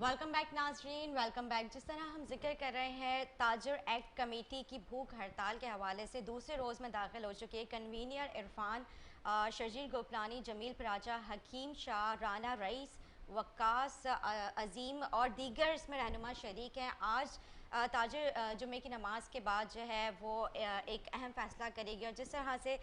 Welcome back नाजरीन, welcome back. जिस तरह हम जिक्र कर रहे हैं ताजर एक्ट कमेटी की भूख हड़ताल के हवाले से दूसरे रोज़ में दाखिल हो चुके कन्वीनियर इरफान, शर्जील गोपलानी, जमील पराचा, हकीम शाह, राना रईस, वक्कास अज़ीम और दीगर इसमें रहनुमा शरीक हैं। आज ताजर जुम्मे की नमाज के बाद जो है वो एक अहम फ़ैसला करेगी। और जिस तरह से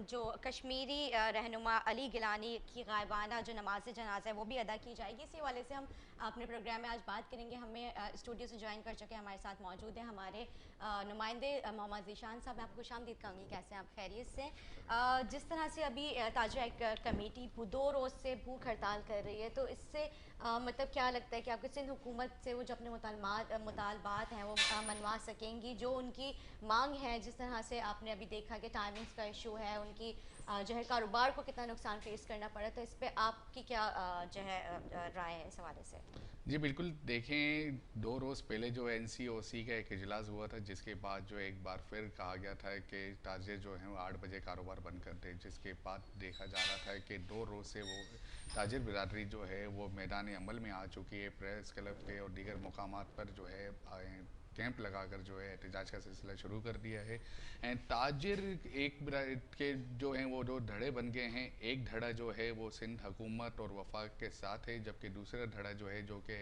जो कश्मीरी रहनुमा अली गिलानी की गायबाना जो नमाज जनाजा है वो भी अदा की जाएगी। इसी वाले से हम अपने प्रोग्राम में आज बात करेंगे। हमें स्टूडियो से ज्वाइन कर चुके हैं, हमारे साथ मौजूद हैं हमारे नुमाइंदे मोहम्मद ज़ीशान साहब। मैं आपको खुशामदीद कहूँगी, कैसे हैं आप? खैरियत से? जिस तरह से अभी ताजा एक कमेटी 2 रोज़ से भूख हड़ताल कर रही है, तो इससे मतलब क्या लगता है कि आपको सिंध हुकूमत से वो जो अपने मुतालबात हैं वो मनवा सकेंगी, जो उनकी मांग है? जिस तरह से आपने अभी देखा कि टाइमिंग्स का इशू है, उनकी जो है कारोबार को कितना नुकसान फेस करना पड़ा, तो इस पर आपकी क्या जो है राय है इस हवाले से? जी बिल्कुल, देखें 2 रोज़ पहले जो एनसीओसी का एक इजलास हुआ था, जिसके बाद जो एक बार फिर कहा गया था कि ताजिर जो हैं वो 8 बजे कारोबार बंद कर दें, जिसके बाद देखा जा रहा था कि 2 रोज़ से वो ताजिर बिरादरी जो है वो मैदान अमल में आ चुकी है। प्रेस क्लब के और दीगर मकामात पर जो है कैंप लगाकर जो है एहतजाज का सिलसिला शुरू कर दिया है। एंड ताजिर एक के जो हैं वो 2 धड़े बन गए हैं। एक धड़ा जो है वो सिंध हुकूमत और वफाक के साथ है, जबकि दूसरा धड़ा जो है जो कि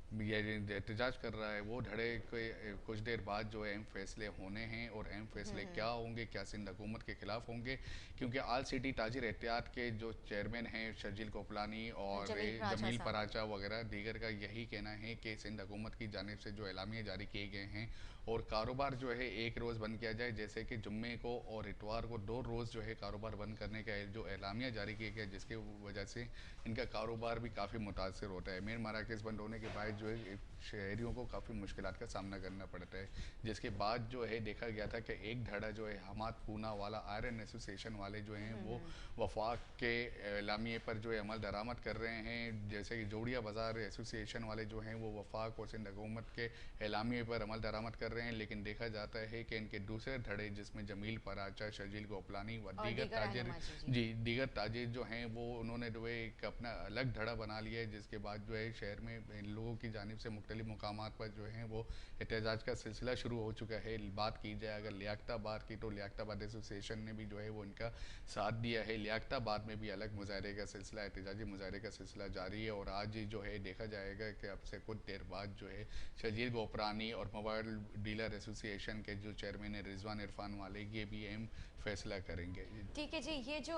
ये एहतजाज कर रहा है, वो धड़े के कुछ देर बाद जो है अहम फैसले होने हैं। और अहम फैसले क्या होंगे, क्या सिंध हुकूमत के ख़िलाफ़ होंगे? क्योंकि आल सिटी ताजिर एहतियात के जो चेयरमैन हैं शर्जील कोपलानी और जमील पराचा जमील साहब। पराचा वगैरह दीगर का यही कहना है कि सिंध हुकूमत की जानिब से जो एलामिया जारी किए गए हैं और कारोबार जो है एक रोज़ बंद किया जाए, जैसे कि जुम्मे को और इतवार को 2 रोज़ जो है कारोबार बंद करने का जो एलामिया जारी किया गया, जिसके वजह से इनका कारोबार भी काफ़ी मुतासर होता है। मेन मराकज़ बंद होने के बाद जो है शहरियों को काफ़ी मुश्किलात का सामना करना पड़ता है। जिसके बाद जो है देखा गया था कि एक धड़ा जो है हमाद पूना वाला आयरन एसोसिएशन वाले जो हैं वो वफाक के एलामिये पर जो है अमल दरामद कर रहे हैं। जैसे कि जोड़िया बाज़ार एसोसिएशन वाले जो हैं वो वफाक और सिंध हुकूमत के एलामिये पर अमल दरामद कर रहे हैं। लेकिन देखा जाता है कि इनके दूसरे धड़े, जिसमें जमील पराचा, शर्जील गोपलानी व और दीगर दीगर ताजिर, रहनुमा, जी जी। दीगर ताजिर जो हैं वो उन्होंने जो है एक अपना अलग धड़ा बना लिया है। जिसके बाद जो है शहर में इन लोगों की जानिब से मुख्तलिफ मकामात पर जो है वो एहतजाज का सिलसिला शुरू हो चुका है। बात की जाए अगर लियाकताबाद की, तो लियाकताबाद एसोसिएशन ने भी जो है वो इनका साथ दिया है। लियाकताबाद में भी अलग मुजाहरे का सिलसिला, एहतजाजी मुजाहरे का सिलसिला जारी है। और आज ही जो है देखा जाएगा कि अब से कुछ देर बाद जो है शर्जील गोपरानी और मोबाइल डीलर एसोसिएशन के जो चेयरमैन है रिजवान इरफान वाले, ये भी अहम फैसला करेंगे। ठीक है जी। ये जो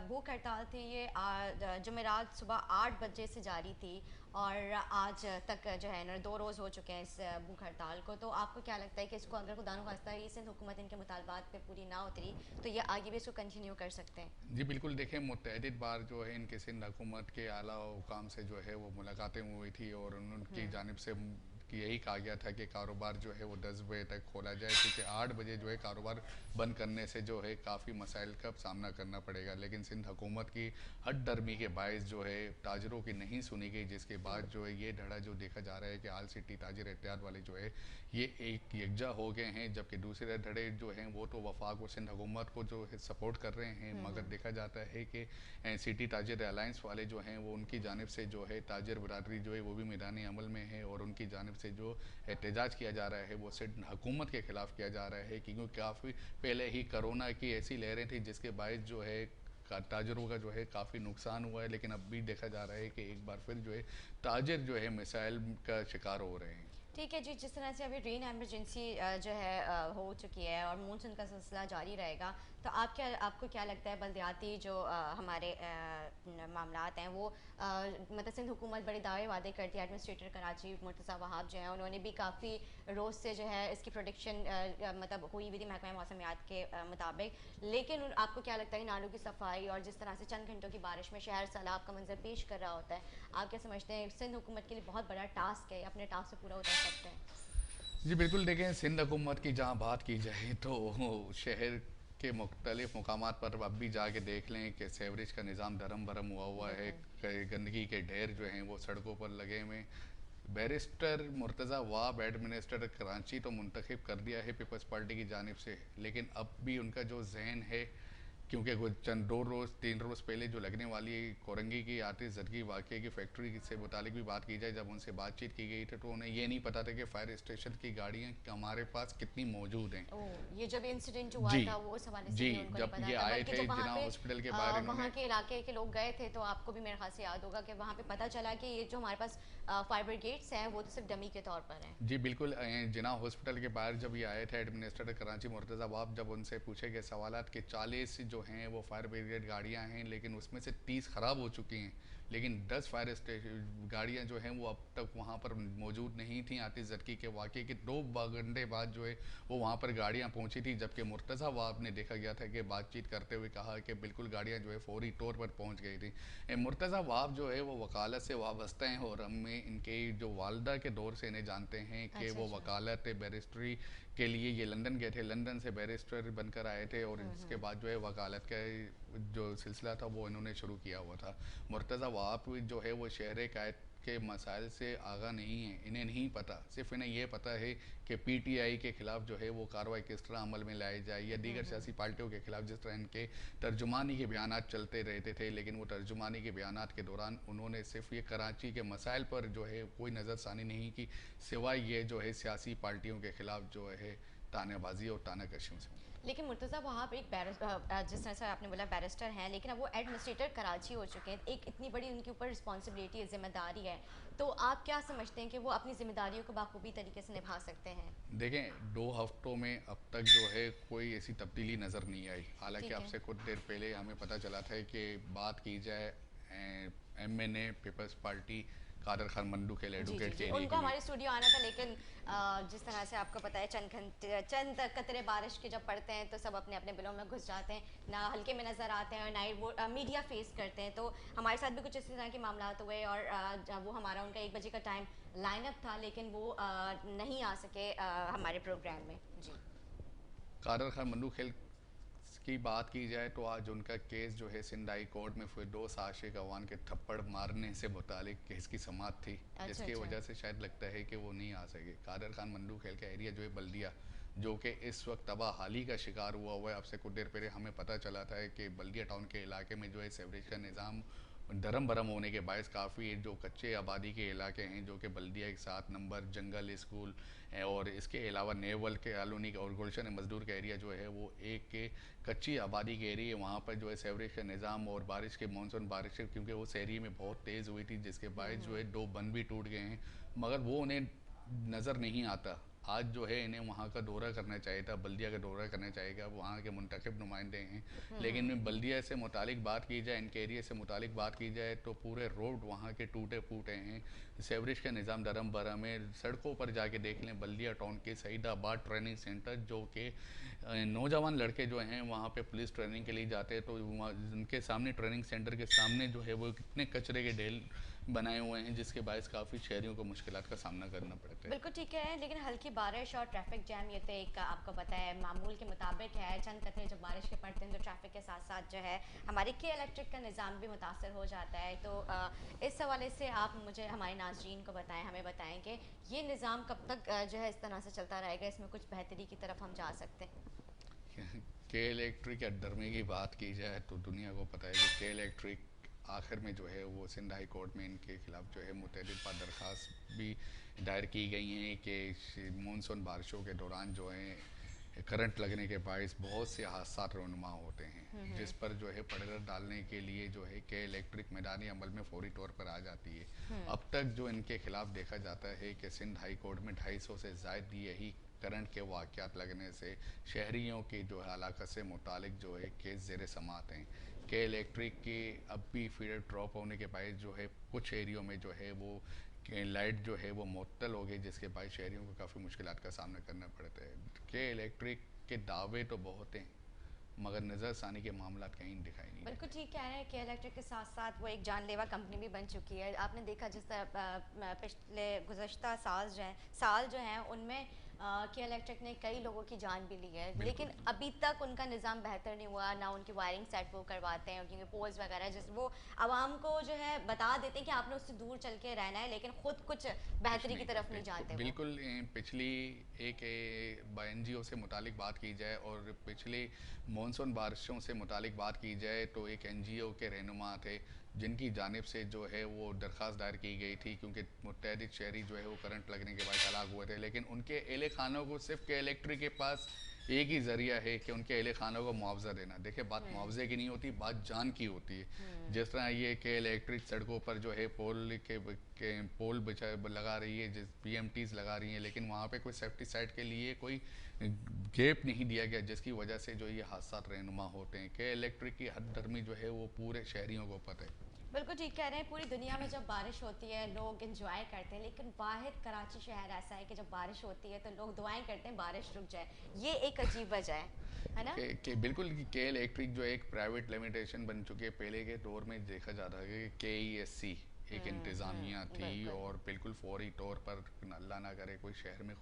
भूख हड़ताल थी ये जुमेरात सुबह 8 बजे से जारी थी और आज तक जो है ना 2 रोज़ हो चुके हैं इस भूख हड़ताल को। तो आपको क्या लगता है कि इसको अगर खुदा न खास्ता ये सिंध हुकूमत इनके मुतालबात पे पूरी ना उतरी तो ये आगे भी इसको कंटिन्यू कर सकते हैं? जी बिल्कुल, देखें मुतअद्दिद बार जो है इनके सिंध हुकूमत के आला हुकाम से जो है वो मुलाकातें हुई थी और उनकी जानिब से कि यही कहा गया था कि कारोबार जो है वो 10 बजे तक खोला जाए, क्योंकि 8 बजे जो है कारोबार बंद करने से जो है काफ़ी मसाइल का सामना करना पड़ेगा। लेकिन सिंध हुकूमत की हट दर्मी के बायस जो है ताजरों की नहीं सुनी गई, जिसके बाद जो है ये धड़ा जो देखा जा रहा है कि आल सिटी ताजिर एहतियात वाले जो है ये एक यकजा हो गए हैं। जबकि दूसरे धड़े जो हैं वो तो वफाक और सिंध हुकूमत को जो है सपोर्ट कर रहे हैं। मगर देखा जाता है कि सिटी ताजिर अलायंस वाले जो हैं वो उनकी जानिब से जो है ताजिर बरादरी जो है वो भी मैदानी अमल में है। और उनकी जानिब से जो एहतजाज किया जा रहा है वो सिर्फ हुकूमत के ख़िलाफ़ किया जा रहा है, क्योंकि काफ़ी पहले ही कोरोना की ऐसी लहरें थी जिसके बायस जो है ताजरों का जो है काफ़ी नुकसान हुआ है। लेकिन अब भी देखा जा रहा है कि एक बार फिर जो है ताजिर जो है मिसाइल का शिकार हो रहे हैं। ठीक है जी। जिस तरह से अभी रेन एमरजेंसी जो है हो चुकी है और मानसून का सिलसिला जारी रहेगा, तो आपको क्या लगता है बल्दियाती जो हमारे मामलात हैं वो मतलब सिंध हुकूमत बड़े दावे वादे करती है। एडमिनिस्ट्रेटर कराची मुर्तज़ा वहाब जो हैं उन्होंने भी काफ़ी रोज़ से जो है इसकी प्रोडिक्शन मतलब हुई हुई थी महकमा मौसमियात के मुताबिक। लेकिन आपको क्या लगता है कि नालों की सफाई और जिस तरह से चंद घंटों की बारिश में शहर सैलाब का मंजर पेश कर रहा होता है, आप क्या समझते हैं सिंध हुकूमत के लिए बहुत बड़ा टास्क है, अपने टास्क से पूरा उतर सकते हैं? जी बिल्कुल, देखें सिंध हुकूमत की जहाँ बात की जाए तो शहर के मुख्तलिफ मकामात पर अब भी जाके देख लें कि सेवरेज का निज़ाम धर्म भरम हुआ हुआ है। बिल्कुल। गंदगी के ढेर जो हैं वो सड़कों पर लगे हुए। बैरिस्टर मुर्तज़ा वाब एडमिनिस्ट्रेटर कराची तो मुंतखब कर दिया है पीपल्स पार्टी की जानिब से, लेकिन अब भी उनका जो जहन है क्योंकि कुछ चंद 2 रोज़ 3 रोज़ पहले जो लगने वाली कोरंगी की आतिशज़दगी वाक़े की फैक्ट्री से मुतालिक भी बात की जाए, जब उनसे बातचीत की गई थी तो उन्हें ये नहीं पता था कि फायर स्टेशन की गाड़ियाँ हमारे पास कितनी मौजूद हैं। ओह! ये जब इंसिडेंट हुआ जी, था वो उस हवाले से जी, भी उनको नहीं जब पता ये था, आए बल्कि थे जब वहाँ जिना पे हॉस्पिटल के बाहर वहाँ इन्होंने। के इलाके के लोग गए थे तो आपको भी मेरे ख़्याल से याद होगा कि वहाँ पे पता चला कि ये जो हमारे पास फायर ब्रिगेड्स हैं वो तो सिर्फ डमी के तौर पर हैं। जी बिल्कुल, जिना हॉस्पिटल के बाहर जब ये आए थे एडमिनिस्ट्रेटर कराची मुर्तज़ा वाब, जब उनसे पूछे गए सवालात कि 40 जो हैं वो फायर ब्रिगेड गाड़ियां हैं, लेकिन उसमें से 30 ख़राब हो चुकी हैं, लेकिन 10 फायर स्टेशन गाड़ियां जो हैं वो अब तक वहां पर मौजूद नहीं थी। आतिशज़दगी के वाक़े के 2 घंटे बाद जो है वो वहां पर गाड़ियां पहुंची थी, जबकि मुर्तज़ा वाब ने देखा गया था कि बातचीत करते हुए कहा कि बिल्कुल गाड़ियाँ जो है फौरी तौर पर पहुँच गई थी। मुर्तज़ा वाब जो है वो वकालत से वाबस्ता हैं और हमें इनके जो वालदा के दौर से इन्हें जानते हैं कि अच्छा, वो अच्छा। वकालत बैरिस्ट्री के लिए ये लंदन गए थे, लंदन से बैरिस्टर बनकर आए थे और इसके बाद जो है वकालत का जो सिलसिला था वो इन्होंने शुरू किया हुआ था। मुर्तज़ा वाब जो है वो शहर कायद के मसाइल से आगा नहीं है, इन्हें नहीं पता, सिर्फ इन्हें ये पता है कि पीटीआई के खिलाफ जो है वो कार्रवाई किस तरह अमल में लाई जाए या दीगर सियासी पार्टियों के खिलाफ जिस तरह इनके तर्जुमानी के बयानात चलते रहते थे, लेकिन वो तर्जुमानी के बयानात के दौरान उन्होंने सिर्फ ये कराची के मसाइल पर जो है कोई नज़रसानी नहीं की, सिवाय ये जो है सियासी पार्टियों के खिलाफ जो है तानाबाजी और तानाकशियों से। लेकिन मुर्तज़ा वहाब एक जिस तरह से आपने बोला बैरिस्टर हैं, लेकिन अब वो एडमिनिस्ट्रेटर कराची हो चुके हैं, एक इतनी बड़ी उनके ऊपर रिस्पॉन्सिबिलिटी है, जिम्मेदारी है, तो आप क्या समझते हैं कि वो अपनी जिम्मेदारियों को बाखूबी तरीके से निभा सकते हैं? देखें, 2 हफ्तों में अब तक जो है कोई ऐसी तब्दीली नज़र नहीं आई। हालांकि ठीक है। आपसे कुछ देर पहले हमें पता चला था कि बात की जाए MNA People's Party Qadir Khan मंडू के जी जी एडवोकेट के जी, एरिया उनको के लिए। हमारे स्टूडियो आना था, लेकिन जिस तरह से आपको पता है चंद कतरे बारिश के जब पड़ते हैं तो सब अपने अपने बिलों में घुस जाते हैं, ना हल्के में नज़र आते हैं और ना ही वो मीडिया फेस करते हैं। तो हमारे साथ भी कुछ इसी तरह के मामला हुए और वो हमारा उनका 1 बजे का टाइम लाइनअप था, लेकिन वो नहीं आ सके हमारे प्रोग्राम में। जी कादर खान मंडू खेल की बात की जाए तो आज उनका केस जो है सिंध हाई कोर्ट में फिरदौस आशिक अवान के थप्पड़ मारने से मुतालिक केस की समाअत थी, अच्छा जिसकी अच्छा। वजह से शायद लगता है कि वो नहीं आ सके। कादर खान मंडू खेल का एरिया जो है बल्दिया, जो कि इस वक्त तबाहाली का शिकार हुआ है। आपसे कुछ देर पहले हमें पता चला था कि बल्दिया टाउन के इलाके में जो है सेवरेज का निज़ाम धर्म भरम होने के बायस काफ़ी जो कच्चे आबादी के इलाके हैं, जो कि बल्दिया एक 7 नंबर जंगल स्कूल है और इसके अलावा नेवल के कॉलोनी और गुलशन मजदूर का एरिया जो है वो एक के कच्ची आबादी के एरिया, वहाँ पर जो है सेवरेज का निज़ाम और बारिश के मानसून बारिश क्योंकि उस एरिया में बहुत तेज़ हुई थी, जिसके बायस जो है 2 बंद भी टूट गए हैं, मगर वो उन्हें नज़र नहीं आता। आज जो है इन्हें वहाँ का दौरा करना चाहिए था, बल्दिया का दौरा करना चाहिए, वहाँ के मुंतखब नुमाइंदे हैं, लेकिन बल्दिया से मुतालिक बात की जाए, इनके एरिया से मुतालिक बात की जाए तो पूरे रोड वहाँ के टूटे फूटे हैं, सेवरेज का निज़ाम धर्म भरम है। सड़कों पर जाके देख लें, बल्दिया टाउन के सईदाबाद ट्रेनिंग सेंटर, जो कि नौजवान लड़के जो हैं वहाँ पे पुलिस ट्रेनिंग के लिए जाते हैं, तो उनके सामने ट्रेनिंग सेंटर के सामने जो है वो कितने कचरे के ढेर बनाए हुए हैं, जिसके बायस काफ़ी शहरियों को मुश्किलात का सामना करना पड़ता है। बिल्कुल ठीक है, लेकिन हल्की बारिश और ट्रैफिक जैम ये तो एक आपको पता है मामूल के मुताबिक है। चंद कतरे जब बारिश के पड़ते हैं तो ट्रैफिक के साथ साथ जो है हमारे के इलेक्ट्रिक का निज़ाम भी मुतासर हो जाता है। तो इस हवाले से आप मुझे हमारे नाज़रीन को बताएं, हमें बताएं कि ये निज़ाम कब तक जो है इस तरह से चलता रहेगा, इसमें कुछ बेहतरी की तरफ हम जा सकते हैं? के इलेक्ट्रिक या डरमे की बात की जाए तो दुनिया को पता है कि के इलेक्ट्रिक आखिर में जो है वो सिंध हाई कोर्ट में इनके खिलाफ जो है मुतअद्दिद दरख्वास्त भी दायर की गई हैं कि मानसून बारिशों के दौरान जो है करंट लगने के बायस बहुत से हादसा रोनुमा होते हैं, जिस पर जो है पड़गर डालने के लिए जो है के इलेक्ट्रिक मैदानी अमल में फौरी तौर पर आ जाती है। अब तक जो इनके खिलाफ देखा जाता है कि सिंध हाई कोर्ट में 250 से ज़ायद यही करंट के वाक़यात लगने से शहरियों की जो है हलाकत से मुतालिक जो है केस ज़ेर समात हैं। के इलेक्ट्रिक की अब भी फीडर ड्रॉप होने के बायस जो है कुछ एरियो में जो है वो लाइट जो है वो मुअत्तल हो गई, जिसके बायस शहरियों को काफ़ी मुश्किलात का सामना करना पड़ता है। के इलेक्ट्रिक के दावे तो बहुत हैं, मगर नज़रसानी के मामला कहीं दिखाई नहीं बिल्कुल देते। ठीक कह रहे हैं कि इलेक्ट्रिक के साथ साथ वो एक जानलेवा कंपनी भी बन चुकी है। आपने देखा जिस तरह पिछले गुज़श्ता साल जो हैं उनमें कि इलेक्ट्रिक ने कई लोगों की जान भी ली है, बिल्कुल। लेकिन अभी तक उनका निज़ाम बेहतर नहीं हुआ ना, उनकी वायरिंग सेट वो करवाते हैं, क्योंकि पोल्स वगैरह जिस वो आवाम को जो है बता देते हैं कि आपने उससे दूर चल के रहना है, लेकिन खुद कुछ कुछ बेहतरी की नहीं तरफ करते नहीं तो जाते वो। बिल्कुल पिछली एक एनजीओ से मुतालिक बात की जाए और पिछले मॉनसून बारिशों से मुतालिक बात की जाए तो एक एनजीओ के रहनुमा थे जिनकी जानिब से जो है वो दरख्वास्त दायर की गई थी, क्योंकि मुतअद्दिद शहरी जो है वो करंट लगने के बाद हलाक हुए थे, लेकिन उनके एहले खानों को सिर्फ के इलेक्ट्रिक के पास एक ही ज़रिया है कि उनके अहले खानों को मुआवजा देना। देखिए बात मुआवजे की नहीं होती, बात जान की होती है। जिस तरह ये कि इलेक्ट्रिक सड़कों पर जो है के पोल बिछा लगा रही है, जिस पीएमटीज लगा रही हैं, लेकिन वहाँ पे कोई सेफ्टी साइड के लिए कोई गैप नहीं दिया गया, जिसकी वजह से जो ये हादसा रहनुमा होते हैं। कि इलेक्ट्रिक की हद दर्मी जो है वो पूरे शहरियों को पता है। बिल्कुल ठीक कह रहे हैं। पूरी दुनिया में जब बारिश होती है लोग इंजॉय करते हैं, लेकिन वाहिद कराची शहर ऐसा है कि जब बारिश होती है तो लोग दुआएं करते हैं बारिश रुक जाए। ये एक अजीब वजह है ना। के बिल्कुल के इलेक्ट्रिक जो एक प्राइवेट लिमिटेशन बन चुकी है। पहले के दौर में देखा जाता है कि KESC एक इंतज़ामिया थी बिल्कुल। और बिल्कुल फौरी तौर पर अल्लाह ना करे कोई शहर में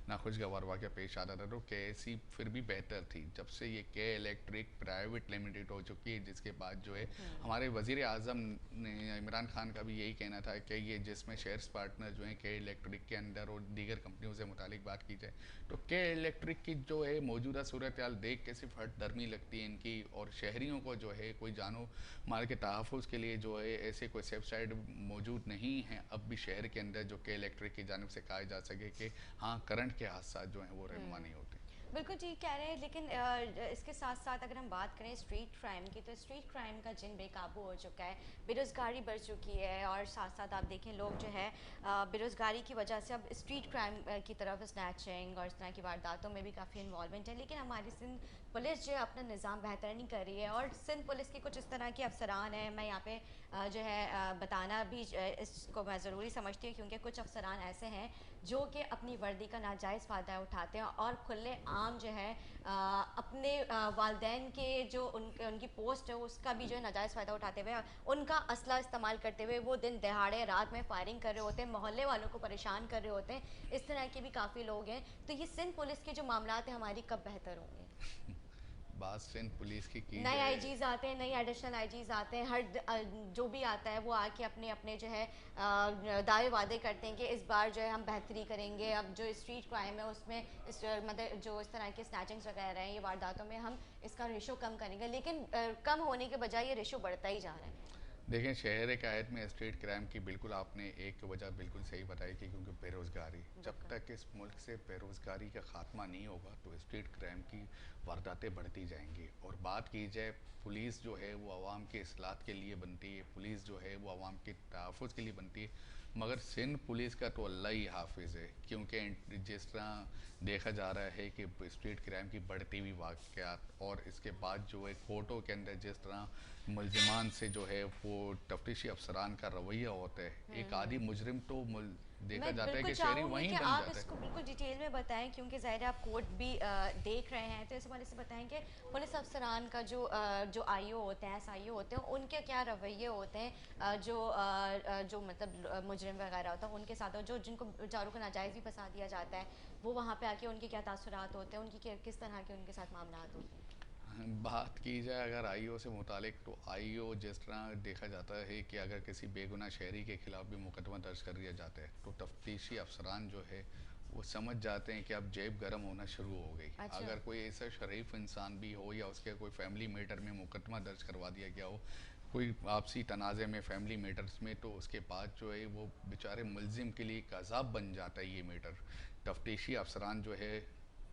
नाखुशगवार वाक़या पेश आता था तो KESC फिर भी बेहतर थी। जब से ये के इलेक्ट्रिक प्राइवेट लिमिटेड हो चुकी है, जिसके बाद जो है हमारे वज़ीर आज़म ने इमरान खान का भी यही कहना था कि ये जिसमें शेयर्स पार्टनर जो हैं के इलेक्ट्रिक के अंदर और दीगर कंपनियों से मुतालिक बात की जाए तो के इलेक्ट्रिक की जो है मौजूदा सूरत हाल देख के सिर्फ हट दर्मी लगती है इनकी, और शहरियों को जो है कोई जानो माल के तहफ़्फ़ुज़ के लिए जो है ऐसे कोई सेफ साइड मौजूद नहीं है अब भी शहर के अंदर जो के इलेक्ट्रिक की जानिब से कहा जा सके कि हाँ करंट के हादसा जो हैं वो रहनुमा नहीं होते। बिल्कुल ठीक कह रहे हैं, लेकिन इसके साथ साथ अगर हम बात करें स्ट्रीट क्राइम की, तो स्ट्रीट क्राइम का जिन बेकाबू हो चुका है, बेरोज़गारी बढ़ चुकी है, और साथ साथ आप देखें लोग जो है बेरोज़गारी की वजह से अब स्ट्रीट क्राइम की तरफ स्नैचिंग और इस तरह की वारदातों में भी काफ़ी इन्वॉल्वमेंट है। लेकिन हमारी सिंध पुलिस जो है अपना निज़ाम बेहतर नहीं कर रही है, और सिंध पुलिस के कुछ इस तरह के अफसरान हैं, मैं यहाँ पे जो है बताना भी इसको मैं ज़रूरी समझती हूँ, क्योंकि कुछ अफसरान ऐसे हैं जो कि अपनी वर्दी का नाजायज़ फ़ायदा उठाते हैं और खुले आम जो है अपने वालदैन के जो उनकी पोस्ट है उसका भी जो है नाजायज़ फ़ायदा उठाते हुए उनका असला इस्तेमाल करते हुए वो दिन दहाड़े रात में फायरिंग कर रहे होते हैं, मोहल्ले वालों को परेशान कर रहे होते हैं। इस तरह के भी काफ़ी लोग हैं। तो ये सिंध पुलिस के जो मामला हैं हमारी कब बेहतर होंगे? बात सिंध पुलिस की नए जाए। आईजीज आते हैं, नए एडिशनल आईजीज आते हैं, जो भी आता है वो आके अपने अपने जो है दावे वादे करते हैं कि इस बार जो है हम बेहतरी करेंगे। अब जो स्ट्रीट क्राइम है उसमें मतलब जो इस तरह के स्नैचिंग्स वगैरह हैं, ये वारदातों में हम इसका रेशो कम करेंगे, लेकिन कम होने के बजाय ये रेशो बढ़ता ही जा रहा है। देखें शहर कायद में स्ट्रीट क्राइम की बिल्कुल आपने एक वजह बिल्कुल सही बताई कि क्योंकि बेरोज़गारी, जब तक इस मुल्क से बेरोज़गारी का ख़ात्मा नहीं होगा तो स्ट्रीट क्राइम की वारदातें बढ़ती जाएंगी। और बात की जाए पुलिस जो है वो आवाम के इस्लाह के लिए बनती है, पुलिस जो है वो आवाम के तहफ़्फ़ुज़ के लिए बनती है, मगर सिंध पुलिस का तो अल्लाह ही हाफिज़ है। क्योंकि जिस तरह देखा जा रहा है कि स्ट्रीट क्राइम की बढ़ती हुई वाक़यात और इसके बाद जो है कोर्टों के अंदर जिस तरह मुलजिमान से जो है वो तफ्तीशी अफसरान का रवैया होता है, एक आदि मुजरिम तो देखा मैं जाता है बिल्कुल कि शहरी चाहूँगी वहीं कि बन आप जाता इसको है। बिल्कुल डिटेल में बताएं, क्योंकि ज़ाहिर है आप कोर्ट भी देख रहे हैं, तो इस हवाले से बताएं कि पुलिस अफसरान का जो आईओ होते हैं, SIO होते हैं, उनके क्या रवैये होते हैं, जो मतलब मुजरिम वगैरह होता है उनके साथ, और जो जिनको बेचारों को नाजायज़ भी फंसा दिया जाता है, वो वहाँ पे आके उनके क्या तासुरात होते हैं, उनकी किस तरह के उनके साथ मामला होते हैं। बात की जाए अगर आईओ से मुतालिक तो आईओ जिस तरह देखा जाता है कि अगर किसी बेगुनाह शहरी के खिलाफ भी मुकदमा दर्ज कर दिया जाता है तो तफ्तीशी अफसरान जो है वो समझ जाते हैं कि अब जेब गर्म होना शुरू हो गई। अच्छा। अगर कोई ऐसा शरीफ इंसान भी हो या उसके कोई फैमिली मैटर में मुकदमा दर्ज करवा दिया गया हो, कोई आपसी तनाज़े में फैमिली मैटर्स में, तो उसके बाद जो है वो बेचारे मुलजिम के लिए एक अज़ाब बन जाता है ये मैटर। तफ्तीशी अफसरान जो है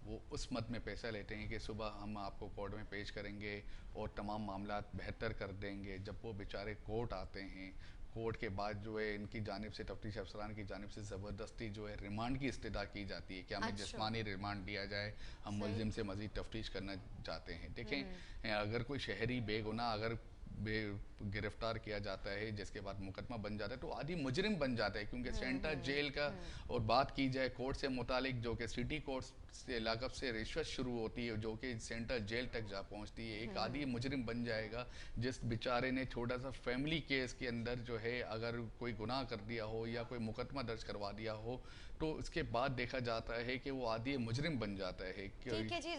वो उस मद में पैसा लेते हैं कि सुबह हम आपको कोर्ट में पेश करेंगे और तमाम मामला बेहतर कर देंगे। जब वो बेचारे कोर्ट आते हैं, कोर्ट के बाद जो है इनकी जानिब से तफ्तीश अफसरान की जानिब से ज़बरदस्ती जो है रिमांड की इस्तदा की जाती है कि हमें अच्छा। जिस्मानी रिमांड दिया जाए, हम सही। मुलजिम से मज़ीद तफ्तीश करना चाहते हैं। देखें अगर कोई शहरी बेगुनाह अगर गिरफ्तार किया जाता है जिसके बाद मुकदमा बन जाता है तो आदि मुजरिम बन जाता है, क्योंकि सेंट्रल जेल का और बात की जाए कोर्ट से मुतालिक जो कि सिटी कोर्ट लाकअप से रिश्वत शुरू होती है जो कि सेंट्रल जेल तक जा पहुंचती है। एक आदि मुजरिम बन जाएगा जिस बेचारे ने छोटा सा फैमिली केस के अंदर जो है अगर कोई गुनाह कर दिया हो या कोई मुकदमा दर्ज करवा दिया हो तो उसके बाद देखा जाता है कि वो आदि मुजरिम बन जाता है। ठीक है जी,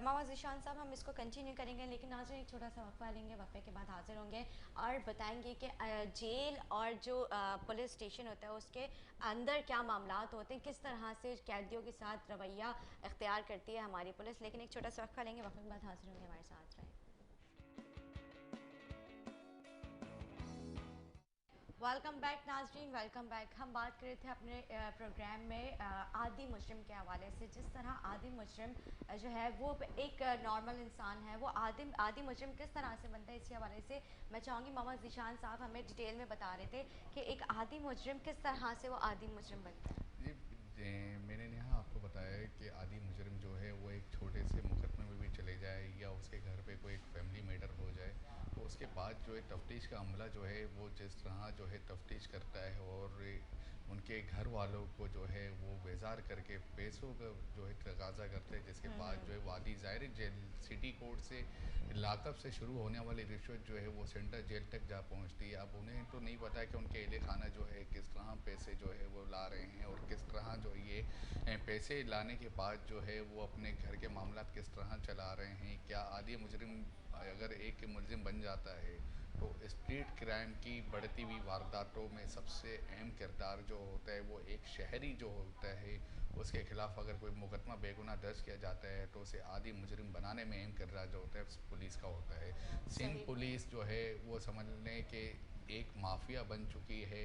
मामा ज़ीशान साहब हम इसको कंटिन्यू करेंगे, लेकिन आज एक छोटा सा वक्फा लेंगे, वक्फे के बाद हाजिर होंगे और बताएंगे कि जेल और जो पुलिस स्टेशन होता है उसके अंदर क्या मामलात होते हैं, किस तरह से कैदियों के साथ रवैया इख्तियार करती है हमारी पुलिस। लेकिन एक छोटा सा वक्फा लेंगे, वक्फे के बाद हाजिर होंगे, हमारे साथ रहें। वेलकम बैक नाजरीन, वेलकम बैक। हम बात कर रहे थे अपने प्रोग्राम में आदि मुजरिम के हवाले से, जिस तरह आदि मुजरिम जो है वो एक नॉर्मल इंसान है, वो आदि मुजरिम किस तरह से बनता है, इसी हवाले से मैं चाहूँगी मामा ज़ीशान साहब हमें डिटेल में बता रहे थे कि एक आदि मुजरिम किस तरह से वो आदि मुजरिम बनता है। जी मैंने यहाँ आपको बताया है कि आदि मुजरिम जो है वो एक छोटे से मुकदमे में भी चले जाए या उसके घर पे कोई एक फैमिली मैटर हो जाए तो उसके बाद जो है तफ्तीश का अमला जो है वो जिस तरह जो है तफ्तीश करता है और उनके घर वालों को जो है वो बेजार करके पैसों का जो है तकाजा करते हैं, जिसके बाद जो है वादी ज़ाहिर जेल सिटी कोर्ट से लाकअप से शुरू होने वाली रिश्वत जो है वो सेंट्रल जेल तक जा पहुंचती है। अब उन्हें तो नहीं पता कि उनके अहल खाना जो है किस तरह पैसे जो है वो ला रहे हैं और किस तरह जो ये पैसे लाने के बाद जो है वो अपने घर के मामला किस तरह चला रहे हैं। क्या आदि मुजरिम अगर एक मुलजिम बन जाता है तो स्ट्रीट क्राइम की बढ़ती हुई वारदातों में सबसे अहम किरदार जो होता है वो एक शहरी जो होता है उसके खिलाफ अगर कोई मुकदमा बेगुनाह दर्ज किया जाता है तो उसे आदि मुजरिम बनाने में अहम किरदार जो होता है पुलिस का होता है। सिंध पुलिस जो है वो समझ लें कि एक माफिया बन चुकी है।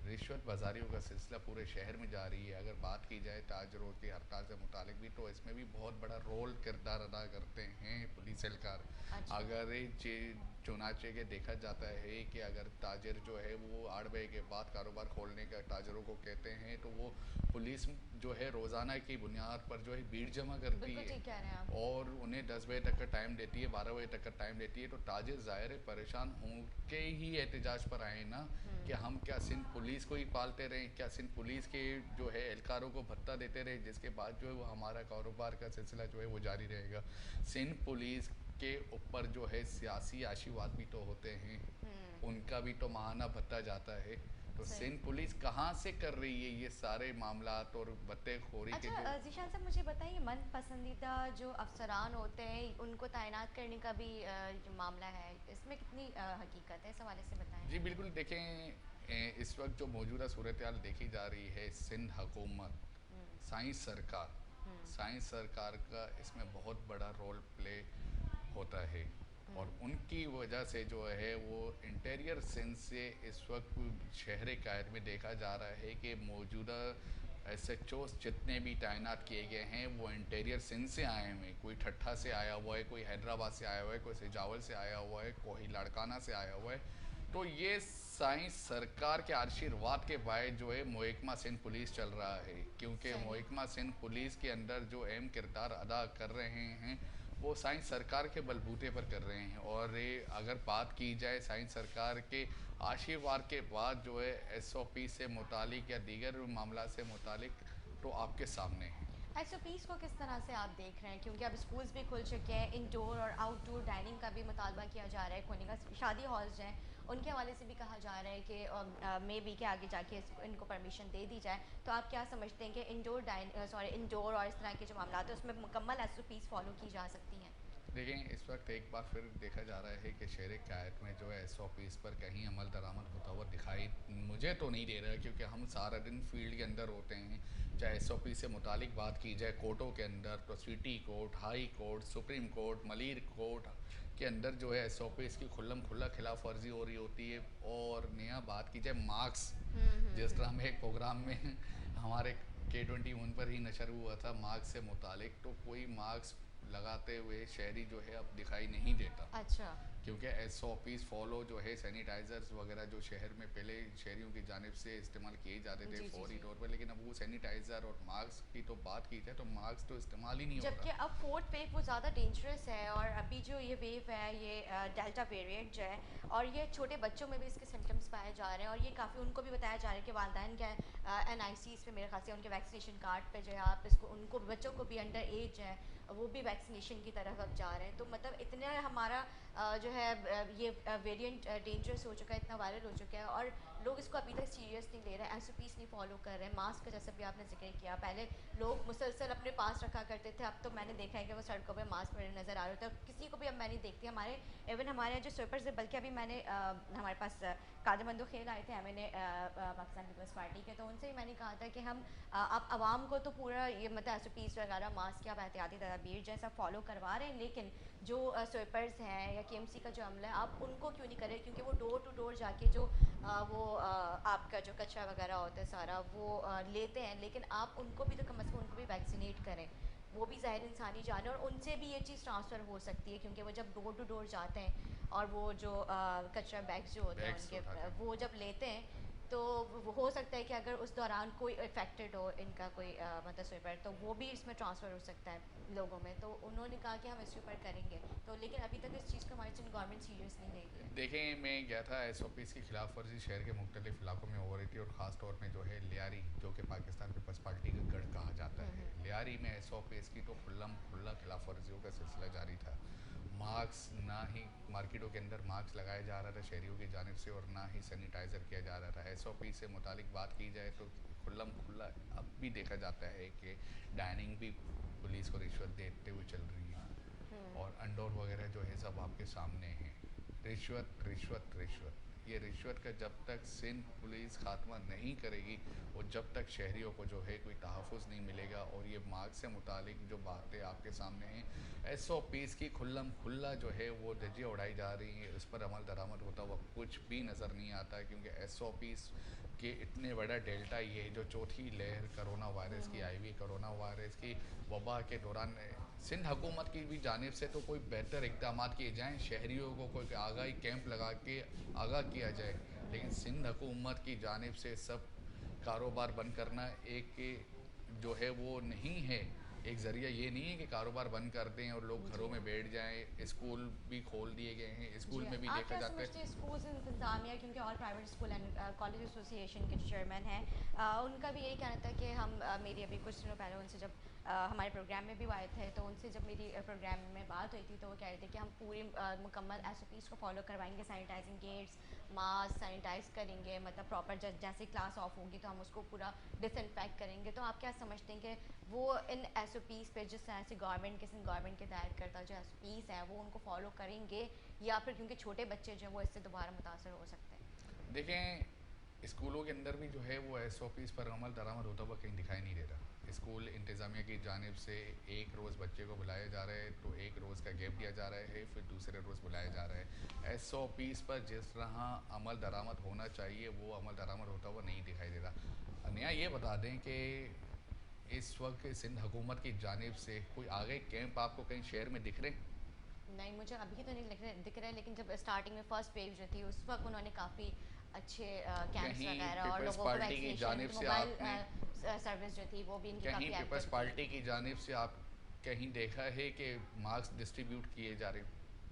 रिश्वत बाजारियों का सिलसिला पूरे शहर में जारी है। अगर बात की जाए ताजरों की हड़ताल से मुतालिक भी तो इसमें भी बहुत बड़ा रोल किरदार अदा करते हैं पुलिस एहलकार। अच्छा। अगर चुनाचे के देखा जाता है कि अगर ताजर जो है वो 8 बजे के बाद कारोबार खोलने का ताजरों को कहते हैं तो वो पुलिस जो है रोज़ाना की बुनियाद पर जो है भीड़ जमा करती बिल्कुल है ठीक कह रहे हैं आप। और उन्हें 10 बजे तक का टाइम देती है, 12 बजे तक का टाइम देती है। तो ताजिर ज़ाहिर है परेशान होके ही एहतजाज पर आए ना कि हम क्या सिंध पुलिस को ही पालते रहें, क्या सिंध पुलिस के जो है एहलकारों को भत्ता देते रहे जिसके बाद जो है वो हमारा कारोबार का सिलसिला जो है वो जारी रहेगा। सिंध पुलिस के ऊपर जो है सियासी आशीर्वाद भी तो होते हैं, उनका भी तो माहाना भत्ता जाता है। तो सिंध पुलिस कहाँ से कर रही है ये सारे मामलात और भत्तेखोरी के अच्छा जो ज़ीशान साहब मुझे बताइए, मन पसंदीदा जो अफसरान होते हैं उनको तैनात करने का भी जो मामला है इसमें कितनी हकीकत है, इस हवाले से बताएं। जी बिल्कुल देखें, इस वक्त जो मौजूदा सूरत हाल देखी जा रही है सिंध हुकूमत साइंस सरकार का इसमें बहुत बड़ा रोल प्ले होता है और उनकी वजह से जो है वो इंटीरियर सेंस से इस वक्त शहर कायद में देखा जा रहा है कि मौजूदा SHOs जितने भी तैनात किए गए हैं वो इंटीरियर सिंध से आए हुए हैं। कोई ठट्ठा से आया हुआ है, कोई हैदराबाद से आया हुआ है, कोई सिजावल से आया हुआ है, कोई लाड़काना से आया हुआ है। तो ये साइंस सरकार के आशीर्वाद के बाद जो है महकमा सिंध पुलिस चल रहा है, क्योंकि महकमा सिंध पुलिस के अंदर जो अहम किरदार अदा कर रहे हैं वो साइंस सरकार के बलबूते पर कर रहे हैं। और अगर बात की जाए साइंस सरकार के आशीर्वाद के बाद जो है SOP से मुतालिक या दीगर मामला से मुतालिक तो आपके सामने है। SOPs को किस तरह से आप देख रहे हैं, क्योंकि अब स्कूल्स भी खुल चुके हैं, इंडोर और आउटडोर डाइनिंग का भी मुतालबा किया जा रहा है खोलने का, शादी हॉल्स हैं उनके हवाले से भी कहा जा रहा है कि मे बी के आगे जाके इनको परमिशन दे दी जाए। तो आप क्या समझते हैं कि इंडोर और इस तरह के जो मामला हैं उसमें मुकम्मल SOPs फॉलो की जा सकती हैं? देखें इस वक्त एक बार फिर देखा जा रहा है कि शहर कायद में जो है SOPs पर कहीं अमल दरामद होता हुआ दिखाई मुझे तो नहीं दे रहा है, क्योंकि हम सारा दिन फील्ड के अंदर होते हैं। चाहे SOP से मुतालिक बात की जाए कोर्टों के अंदर तो city court, high court, supreme court, Malir court के अंदर जो है SOPs की खुल्लम खुल्ला खिलाफ वर्जी हो रही होती है। और नया बात की जाए मार्क्स, जिस तरह में एक प्रोग्राम में हमारे K21 पर ही नशर हुआ था मार्क्स से मुतालिक, तो कोई मार्क्स लगाते हुए शहरी जो है अब दिखाई नहीं देता। अच्छा। क्योंकि SOPs फॉलो जो है, सैनिटाइजर्स वगैरह जो शहर में पहले शहरियों की जानिब से इस्तेमाल किए जाते थे जी जी फौरी जी। तौर पर, लेकिन अब वो सैनिटाइज़र और मास्क की तो बात की जाए तो मास्क तो इस्तेमाल ही नहीं हो जबकि रहा। अब फोर्थ वेव वो ज़्यादा डेंजरस है, और अभी जो ये वेव है ये डेल्टा वेरिएंट जो है, और ये छोटे बच्चों में भी इसके सिम्टम्स पाए जा रहे हैं, और ये काफ़ी उनको भी बताया जा रहा है कि वालदैन क्या NICs पे मेरे ख्याल से उनके वैक्सीनेशन कार्ड पे जो है आप इसको, उनको बच्चों को भी अंडर एज है वो भी वैक्सीनेशन की तरफ अब जा रहे हैं। तो मतलब इतना हमारा जो है ये वेरिएंट डेंजरस हो चुका है, इतना वायरल हो चुका है, और लोग इसको अभी तक सीरियस नहीं ले रहे हैं, SOPs नहीं फॉलो कर रहे हैं। मास्क का जैसे भी आपने जिक्र किया, पहले लोग मुसलसल अपने पास रखा करते थे, अब तो मैंने देखा है कि वो सड़कों पे मास्क पहने नज़र आ रहे थे, और किसी को भी अब मैं नहीं देखती। हमारे इवन हमारे यहाँ जो स्वीपर्स है, बल्कि अभी मैंने हमारे पास कादमंदो खेल आए थे MNA पाकिस्तान पीपल्स पार्टी के, तो उनसे ही मैंने कहा था कि हम आप आवाम को तो पूरा ये मतलब SOPs वगैरह मास्क या एहतियाती तदाबीर जैसा फॉलो करवा रहे हैं, लेकिन जो स्वीपर्स हैं या KMC का जो अमला है, आप उनको क्यों नहीं करें? क्योंकि वो डोर टू डोर जाके जो आपका जो कचरा वगैरह होता है सारा वो लेते हैं, लेकिन आप उनको भी तो कम अज़ कम उनको भी वैक्सीनेट करें। वो भी ज़ाहिर इंसानी जान है, और उनसे भी ये चीज़ ट्रांसफ़र हो सकती है, क्योंकि वो जब डोर टू डोर जाते हैं और वो जो कचरा बैग्स जो होते हैं बैग्स उनके उठाते हैं। वो जब लेते हैं, तो वो हो सकता है कि अगर उस दौरान कोई इफेक्टेड हो इनका कोई मतलब स्वीपर, तो वो भी इसमें ट्रांसफ़र हो सकता है लोगों में। तो उन्होंने कहा कि हम इसके ऊपर करेंगे, तो लेकिन अभी तक इस चीज़ को हमारी गवर्नमेंट सीरियस नहीं ले रही है। देखें, मैं गया था, SOPs की खिलाफ वर्जी शहर के मुख्तलिफ इलाकों में हो रही थी, और ख़ास तौर में जो है लियारी, जो कि पाकिस्तान पीपल्स पार्टी का गढ़ कहा जाता है, लियारी में SOPs की तो खुल्ला खिलाफ वर्जियों का सिलसिला जारी था। मास्क ना ही मार्केटों के अंदर मास्क लगाया जा रहा था शहरियों की जानिब से, और ना ही सैनिटाइज़र किया जा रहा था। SOP से मुतालिक बात की जाए तो खुल्ला अब भी देखा जाता है कि डाइनिंग भी पुलिस को रिश्वत देते हुए चल रही है, और अंडोर वगैरह जो है सब आपके सामने हैं। रिश्वत रिश्वत रिश्वत, ये रिश्वत का जब तक सिंध पुलिस खात्मा नहीं करेगी, और जब तक शहरियों को जो है कोई तहफ़्फ़ुज़ नहीं मिलेगा, और ये मार्ग से मुतालिक जो बातें आपके सामने हैं, SOPs की खुल्ला जो है वो धज्जियाँ उड़ाई जा रही हैं, उस पर अमल दरामद होता हुआ कुछ भी नज़र नहीं आता, क्योंकि SOPs के इतने बड़ा डेल्टा, ये जो चौथी लहर कोरोना वायरस की आई हुई, कोरोना वायरस की वबा के दौरान सिंध हुकूमत की भी जानिब से तो कोई बेहतर इक़दाम किए जाएँ, शहरियों को कोई आगाही कैंप लगा के आगाह किया जाए, लेकिन सिंध हुकूमत की जानिब से सब कारोबार बंद करना एक जो है वो नहीं है, एक ज़रिया ये नहीं है कि कारोबार बंद कर दें और लोग घरों जी में बैठ जाएं। स्कूल भी खोल दिए गए हैं, जी। स्कूल में भी आप देखा क्या जाता समझते है। हैं स्कूल्स इंतजामिया, क्योंकि all private school and college association के चेयरमैन हैं, उनका भी यही कहना था कि हम मेरी अभी कुछ दिनों पहले उनसे जब हमारे प्रोग्राम में भी वो आए थे, तो उनसे जब मेरी प्रोग्राम में बात हुई थी, तो वो कह रहे थे कि हम पूरी मुकम्मल SOPs को फॉलो करवाएंगे, सैनिटाइजिंग गेट्स, मास्क सैनिटाइज करेंगे, मतलब प्रॉपर जैसे क्लास ऑफ होगी तो हम उसको पूरा डिसइंफेक्ट करेंगे। तो आप क्या समझते हैं कि वो इन SOPs पे जिस तरह से गवर्नमेंट के दायर करता जो SOPs हैं वो उनको फॉलो करेंगे, या फिर क्योंकि छोटे बच्चे जो हैं वो इससे दोबारा मुतासर हो सकते हैं? देखें, स्कूलों के अंदर भी जो है वो SOPs पर अमल दरामद होता हुआ कहीं दिखाई नहीं दे रहा। स्कूल इंतज़ामिया की जानिब से एक रोज़ बच्चे को बुलाया जा रहा है, तो एक रोज़ का गैप दिया जा रहा है, फिर दूसरे रोज़ बुलाया जा रहा है। SOPs पर जिस तरह अमल दरामद होना चाहिए वो अमल दरामद होता हुआ नहीं दिखाई दे रहा। नया ये बता दें कि इस वक्त सिंध हुकूमत की जानिब से कोई आगे कैंप आपको कहीं शहर में दिख रहे हैं? नहीं, मुझे अभी तो नहीं दिख रहा है, लेकिन जब स्टार्टिंग में फर्स्ट वेव जो थी उस वक्त उन्होंने काफ़ी अच्छे कैंप्स कहीं वगैरह और पीपल्स लोगों को पार्टी की वैक्सीनेशन, जानिब से मोबाइल आपने सर्विस जो थी वो भी इनकी कहीं काफ़ी पीपल्स एक्टिव थी। पार्टी की जानिब से आप कहीं देखा है कि मास्क डिस्ट्रीब्यूट किए जा रहे?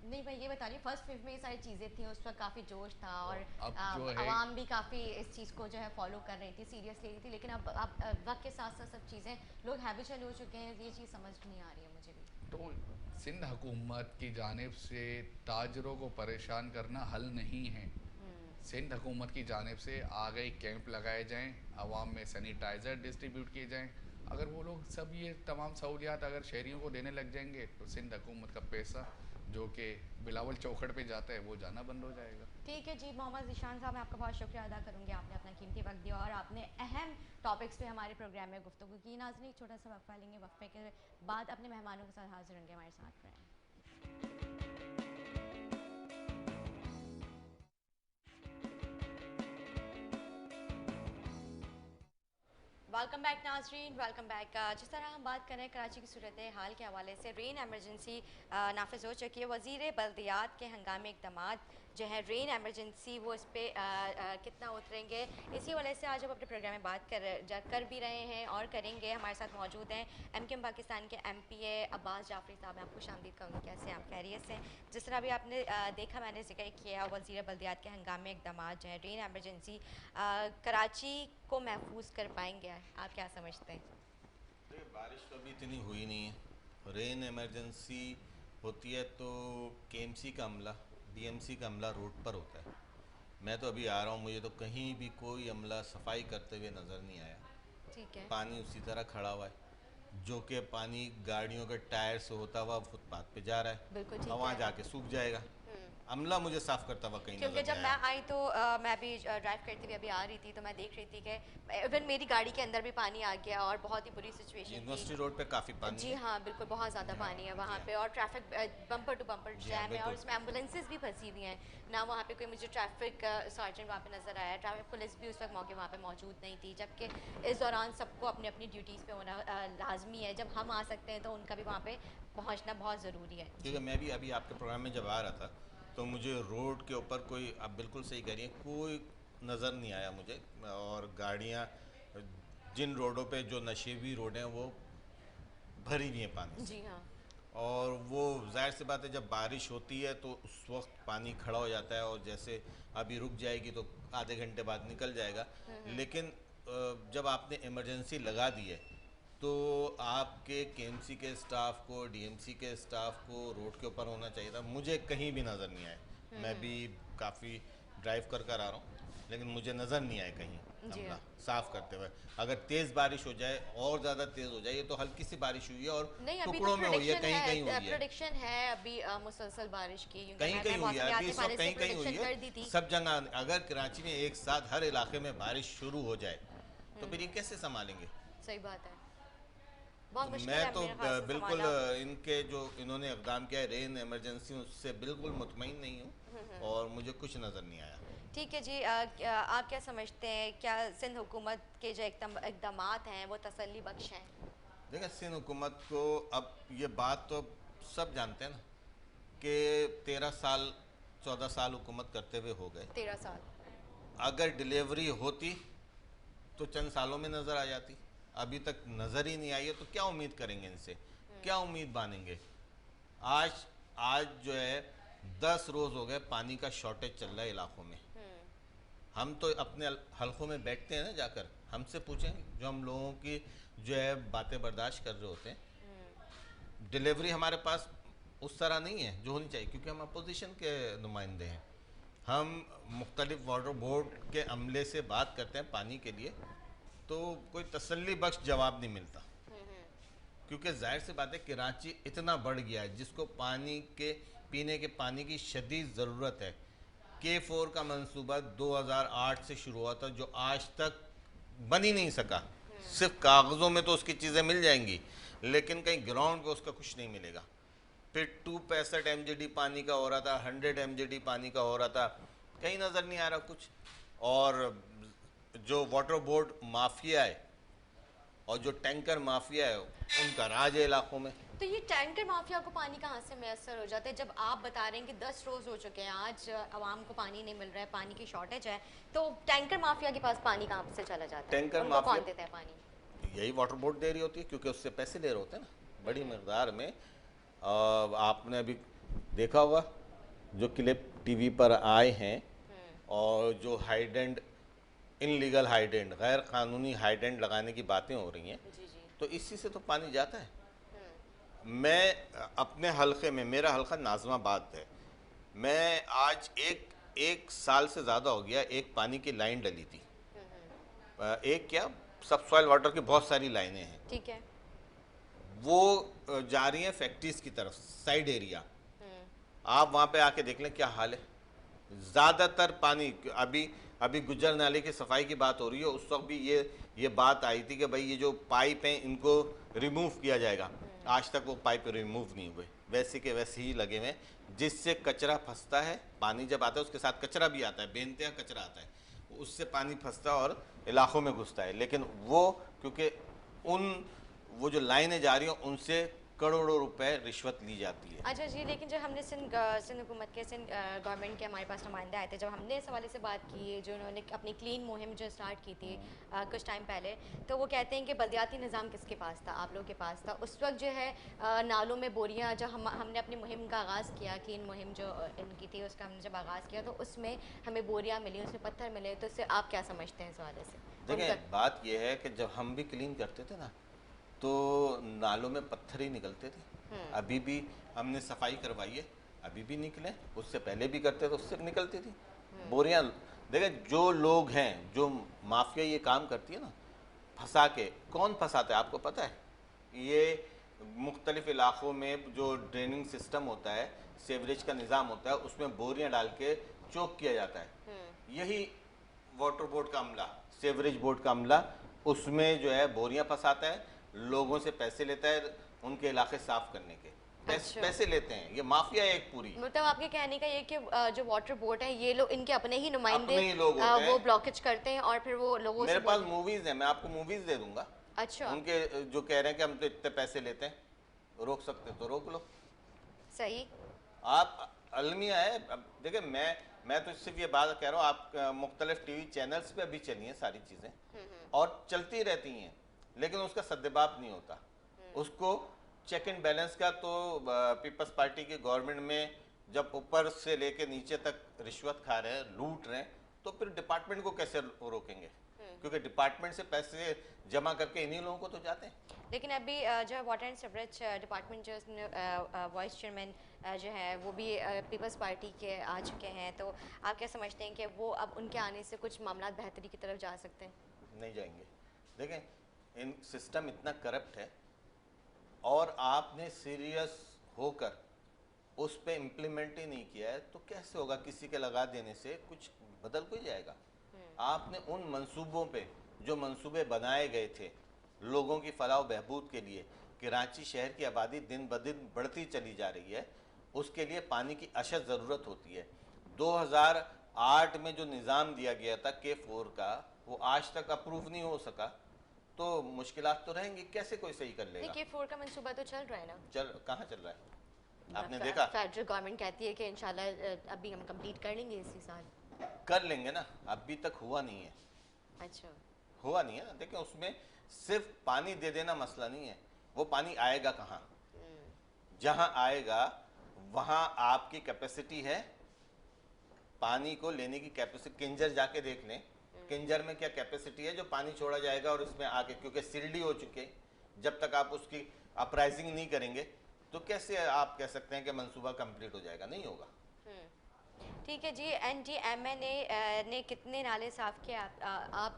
नहीं, मैं ये बता रही हूँ फर्स्ट वेव में ये सारी चीज़ें थी, उस वक्त काफ़ी जोश था, और और अब जो है आवाम भी काफ़ी इस चीज़ को जो है फॉलो कर रही थी, सीरियस ले रही थी, लेकिन अब वक्त के साथ साथ सब चीज़ें लोग हैबिचुअल हो चुके हैं, ये चीज़ समझ नहीं आ रही है मुझे भी। तो सिंध हुकूमत की जानिब से ताजरों को परेशान करना हल नहीं है। सिंध हुकूमत की जानिब से आ गई कैंप लगाए जाएं, आवाम में सैनिटाइज़र डिस्ट्रीब्यूट किए जाएं। अगर वो लोग सब ये तमाम सहूलियात अगर शहरियों को देने लग जाएंगे, तो सिंध हुकूमत का पैसा जो कि बिलावल चौखट पे जाता है वो जाना बंद हो जाएगा। ठीक है जी, मोहम्मद ज़ीशान साहब, मैं आपका बहुत शुक्रिया अदा करूँगी, आपने अपना कीमती वक्त दिया और आपने अहम टॉपिक्स पे हमारे प्रोग्राम में गुफ्तगू की। नाज़रीन, एक छोटा सा वक्फा लेंगे, वक्फे के बाद अपने मेहमानों के साथ हाजिर होंगे, हमारे साथ रहें। वेलकम बैक नाजरीन, वेलकम बैक। जिस तरह हम बात कर रहे हैं कराची की सूरत हाल के हवाले से, रेन एमरजेंसी नाफिज हो चुकी है। वज़ीर बल्दियात के हंगामी इक़दामात जो है रेन एमरजेंसी वो इस पर कितना उतरेंगे, इसी वजह से आज हम अपने प्रोग्राम में बात कर भी रहे हैं और करेंगे। हमारे साथ मौजूद हैं MKM पाकिस्तान के MPA अब्बास जाफरी साहब। मैं आपको खुशामदीद कहूँगी, कैसे आप खैरियत से? जिस तरह भी आपने देखा, मैंने जिक्र किया वज़ीर बल्दियात के हंगामी इक़दामात जो है रेन एमरजेंसी कराची को महफूज कर पाएंगे, आप क्या समझते हैं? बारिश तो अभी इतनी हुई नहीं है। रेन इमरजेंसी होती है तो KMC का अमला, DMC का अमला रोड पर होता है। मैं तो अभी आ रहा हूँ, मुझे तो कहीं भी कोई अमला सफाई करते हुए नज़र नहीं आया। ठीक है। पानी उसी तरह खड़ा हुआ है, जो कि पानी गाड़ियों के टायर से होता हुआ फुटपाथ पे जा रहा है। बिल्कुल ठीक वहाँ है। जाके सूख जाएगा। अमला मुझे साफ करता हुआ कहीं क्योंकि नजर जब नहीं मैं आया। आई तो मैं भी ड्राइव करती हुई अभी आ रही थी, तो मैं देख रही थी कि इवन मेरी गाड़ी के अंदर भी पानी आ गया और बहुत ही बुरी सिचुएशन यूनिवर्सिटी थी। रोड पे काफ़ी पानी जी है। हाँ, बिल्कुल बहुत ज़्यादा पानी है वहाँ जी पे, और ट्रैफिक बम्पर टू बम्पर जी हाँ, जैम है, और बिल्कुल। उसमें एम्बुलेंसेज भी फंसी हुई हैं ना। वहाँ पे कोई मुझे ट्रैफिक सर्जेंट वहाँ पे नज़र आया, ट्रैफिक पुलिस भी उस वक्त मौके वहाँ पे मौजूद नहीं थी, जबकि इस दौरान सबको अपनी अपनी ड्यूटीज़ पे होना लाजमी है। जब हम आ सकते हैं तो उनका भी वहाँ पे पहुँचना बहुत ज़रूरी है। क्योंकि मैं भी अभी आपके प्रोग्राम में जब आ रहा था तो मुझे रोड के ऊपर कोई, आप बिल्कुल सही कह रही हैं, कोई नज़र नहीं आया मुझे। और गाड़ियाँ जिन रोडों पे जो नशेबी रोड हैं वो भरी हुई हैं पानी से। जी हाँ। और वो जाहिर सी बात है, जब बारिश होती है तो उस वक्त पानी खड़ा हो जाता है, और जैसे अभी रुक जाएगी तो आधे घंटे बाद निकल जाएगा। लेकिन जब आपने इमरजेंसी लगा दी है तो आपके KMC के स्टाफ को, DMC के स्टाफ को रोड के ऊपर होना चाहिए था। मुझे कहीं भी नज़र नहीं आया। मैं भी काफ़ी ड्राइव कर कर आ रहा हूँ, लेकिन मुझे नज़र नहीं आया कहीं जी अमला हाँ। साफ़ करते हुए। अगर तेज़ बारिश हो जाए और ज़्यादा तेज़ हो जाए, ये तो हल्की सी बारिश हुई है और नहीं, अभी टुकड़ों तो में हुई है, कहीं कहीं हुई है, प्रेडिक्शन है अभी मुसलसल बारिश की, क्योंकि कहीं कहीं हुई है, अभी इस वक्त कहीं कहीं हुई प्रेडिक्शन कर दी है थी। सब जगह। अगर कराची में एक साथ हर इलाके में बारिश शुरू हो जाए तो फिर ये कैसे संभालेंगे? सही बात है, बहुत मुश्किल मैं है तो मेरे ख्याल से बिल्कुल संभालना। इनके जो इन्होंने इक़दाम किया है रेन इमरजेंसी, उससे बिल्कुल मुतमईन नहीं हूँ और मुझे कुछ नज़र नहीं आया। ठीक है जी, आप क्या समझते हैं, क्या सिंध हुकूमत के जो इक़दामात हैं वो तसल्ली बख्श हैं? देखिए, सिंध हुकूमत को अब ये बात तो सब जानते हैं ना कि 13 साल 14 साल हुकूमत करते हुए हो गए। 13 साल। अगर डिलीवरी होती तो चंद सालों में नज़र आ जाती। अभी तक नज़र ही नहीं आई है तो क्या उम्मीद करेंगे इनसे, क्या उम्मीद बांधेंगे? आज आज जो है 10 रोज़ हो गए पानी का शॉर्टेज चल रहा है इलाकों में। हम तो अपने हलकों में बैठते हैं ना, जाकर हमसे पूछें जो हम लोगों की जो है बातें बर्दाश्त कर रहे होते हैं। डिलीवरी हमारे पास उस तरह नहीं है जो होनी चाहिए, क्योंकि हम अपोजिशन के नुमाइंदे हैं। हम मुख्तलिफ वाटर बोर्ड के अमले से बात करते हैं पानी के लिए, तो कोई तसल्ली बख्श जवाब नहीं मिलता। क्योंकि जाहिर सी बात है कराची इतना बढ़ गया है, जिसको पानी के पीने के पानी की शदीद ज़रूरत है। K4 का मंसूबा 2008 से शुरू हुआ था, जो आज तक बन ही नहीं सका। सिर्फ कागज़ों में तो उसकी चीज़ें मिल जाएंगी, लेकिन कहीं ग्राउंड पे उसका कुछ नहीं मिलेगा। फिर 265 MGD पानी का हो रहा था, 100 MGD पानी का हो रहा था, कहीं नज़र नहीं आ रहा कुछ। और जो वाटर बोर्ड माफिया है और जो टैंकर माफिया है, उनका राज है इलाकों में। तो ये टैंकर माफिया को पानी कहाँ से मैसर हो जाता है? जब आप बता रहे हैं कि 10 रोज़ हो चुके हैं, आज आवाम को पानी नहीं मिल रहा है, पानी की शॉर्टेज है, तो टैंकर माफिया के पास पानी कहाँ से चला जाता है? टैंकर उनको माफिया कौन देता है पानी? यही वाटर बोर्ड दे रही होती है, क्योंकि उससे पैसे ले रहे होते हैं ना बड़ी मकदार में। आपने अभी देखा होगा जो क्लिप TV पर आए हैं, और जो हाइडेंट, इनलीगल हाइडेंट, गैर कानूनी हाइडेंट लगाने की बातें हो रही हैं, जी जी। तो इसी से तो पानी जाता है। मैं अपने हलके में, मेरा हलका नाज़माबाद है, मैं आज एक साल से ज़्यादा हो गया एक पानी की लाइन डली थी। एक क्या, सब सॉइल वाटर की बहुत सारी लाइनें हैं, ठीक है। वो जा रही हैं फैक्ट्रीज की तरफ, साइड एरिया। आप वहाँ पे आके देख लें क्या हाल है। ज़्यादातर पानी, अभी गुज्जर नाले की सफाई की बात हो रही है, उस वक्त भी ये बात आई थी कि भाई ये जो पाइप हैं इनको रिमूव किया जाएगा। आज तक वो पाइप रिमूव नहीं हुए, वैसे के वैसे ही लगे हुए, जिससे कचरा फंसता है। पानी जब आता है उसके साथ कचरा भी आता है, बेनतहा कचरा आता है, उससे पानी फंसता है और इलाकों में घुसता है। लेकिन वो क्योंकि वो जो लाइनें जा रही हैं उनसे करोड़ों रुपए रिश्वत ली जाती है। अच्छा जी, लेकिन जब हमने सिंध हुकूमत के गवर्नमेंट के हमारे पास नुमाइंदे आए थे, जब हमने इस हवाले से बात की, जो उन्होंने अपनी क्लीन मुहिम जो स्टार्ट की थी कुछ टाइम पहले, तो वो कहते हैं कि बलदियाती निज़ाम किसके पास था? आप लोगों के पास था। उस वक्त जो है नालों में बोरियाँ, जब हमने अपनी मुहिम का आगाज़ किया, क्लीन मुहिम जो इनकी थी उसका हमने जब आगाज़ किया, तो उसमें हमें बोरियाँ मिली, उसमें पत्थर मिले, तो इससे आप क्या समझते हैं इस हवाले से? देखिए, बात यह है कि जब हम भी क्लीन करते थे ना, तो नालों में पत्थर ही निकलते थे। अभी भी हमने सफाई करवाई है, अभी भी निकले, उससे पहले भी करते थे, उससे निकलती थी बोरियां। देखिए, जो लोग हैं, जो माफिया ये काम करती है ना, फंसा के, कौन फंसाता है आपको पता है? ये मुख्तलिफ इलाक़ों में जो ड्रेनिंग सिस्टम होता है, सेवरेज का निज़ाम होता है, उसमें बोरियां डाल के चौक किया जाता है। यही वाटर बोर्ड का अमला, सेवरेज बोर्ड का अमला, उसमें जो है बोरियां फंसाता है, लोगों से पैसे लेता है उनके इलाके साफ करने के। अच्छा। पैसे लेते हैं, ये माफिया है एक पूरी। मतलब आपके कहने का ये कि जो वाटर बोर्ड है, ये लोग, इनके अपने ही नुमाइंदे अपने ही लोग होते हैं। वो ब्लॉकेज करते हैं और फिर वो लोगों से मेरे पास मूवीज है, मैं आपको मूवीज दे दूंगा। अच्छा। उनके जो कह रहे हैं कि हम तो इतने पैसे लेते हैं, रोक सकते तो रोक लो। सही। आप अलमिया है। अब देखिए, मैं तो सिर्फ ये बात कह रहा हूँ, आप मुख्तलिफ टीवी चैनल्स पे अभी चली हैं सारी चीज़ें और चलती रहती हैं, लेकिन उसका सद्देबाप नहीं होता। उसको चेक एंड बैलेंस का तो पीपल्स पार्टी की गवर्नमेंट में जब ऊपर से लेके नीचे तक रिश्वत खा रहे हैं, लूट रहे हैं, तो फिर डिपार्टमेंट को कैसे रोकेंगे? क्योंकि डिपार्टमेंट से पैसे जमा करके इन्हीं लोगों को तो जाते हैं। लेकिन अभी जो है वाटर एंड सीवरेज डिपार्टमेंट जो उसने वाइस चेयरमैन जो है वो भी पीपल्स पार्टी के आ चुके हैं, तो आप क्या समझते हैं कि वो अब उनके आने से कुछ मामला बेहतरी की तरफ जा सकते हैं? नहीं जाएंगे। देखें, इन सिस्टम इतना करप्ट है और आपने सीरियस होकर उस पर इम्प्लीमेंट ही नहीं किया है, तो कैसे होगा? किसी के लगा देने से कुछ बदल कोई जाएगा? आपने उन मंसूबों पे, जो मंसूबे बनाए गए थे लोगों की फलाह बहबूद के लिए, कि रांची शहर की आबादी दिन ब दिन बढ़ती चली जा रही है, उसके लिए पानी की अशद ज़रूरत होती है। 2008 में जो निज़ाम दिया गया था K4 का, वो आज तक अप्रूव नहीं हो सका, तो मुश्किलात तो रहेंगी। कैसे कोई सही कर लेगा? K4 का मंसूबा तो चल रहा है ना? कहाँ चल रहा है? आपने देखा? फेडरल गवर्नमेंट कहती है कि इंशाल्लाह अभी हम कंप्लीट कर लेंगे इसी साल। कर लेंगे ना, अभी तक हुआ नहीं है। अच्छा। हुआ नहीं है ना। देखिए, उसमें सिर्फ पानी दे देना मसला नहीं है, वो पानी आएगा कहाँ? जहाँ आएगा वहाँ आपकी कैपेसिटी है, पानी को लेने की कैपेसिटी। किंजर जाके देख लें, किंजर में क्या कैपेसिटी है जो पानी छोड़ा जाएगा, और इसमें आगे क्योंकि सील्डी हो चुके, जब तक आप उसकी अपराइजिंग नहीं करेंगे तो कैसे आप कह सकते हैं कि मंसूबा कंप्लीट हो जाएगा? नहीं होगा। ठीक है जी। NDMA ने कितने नाले साफ़ किए? आप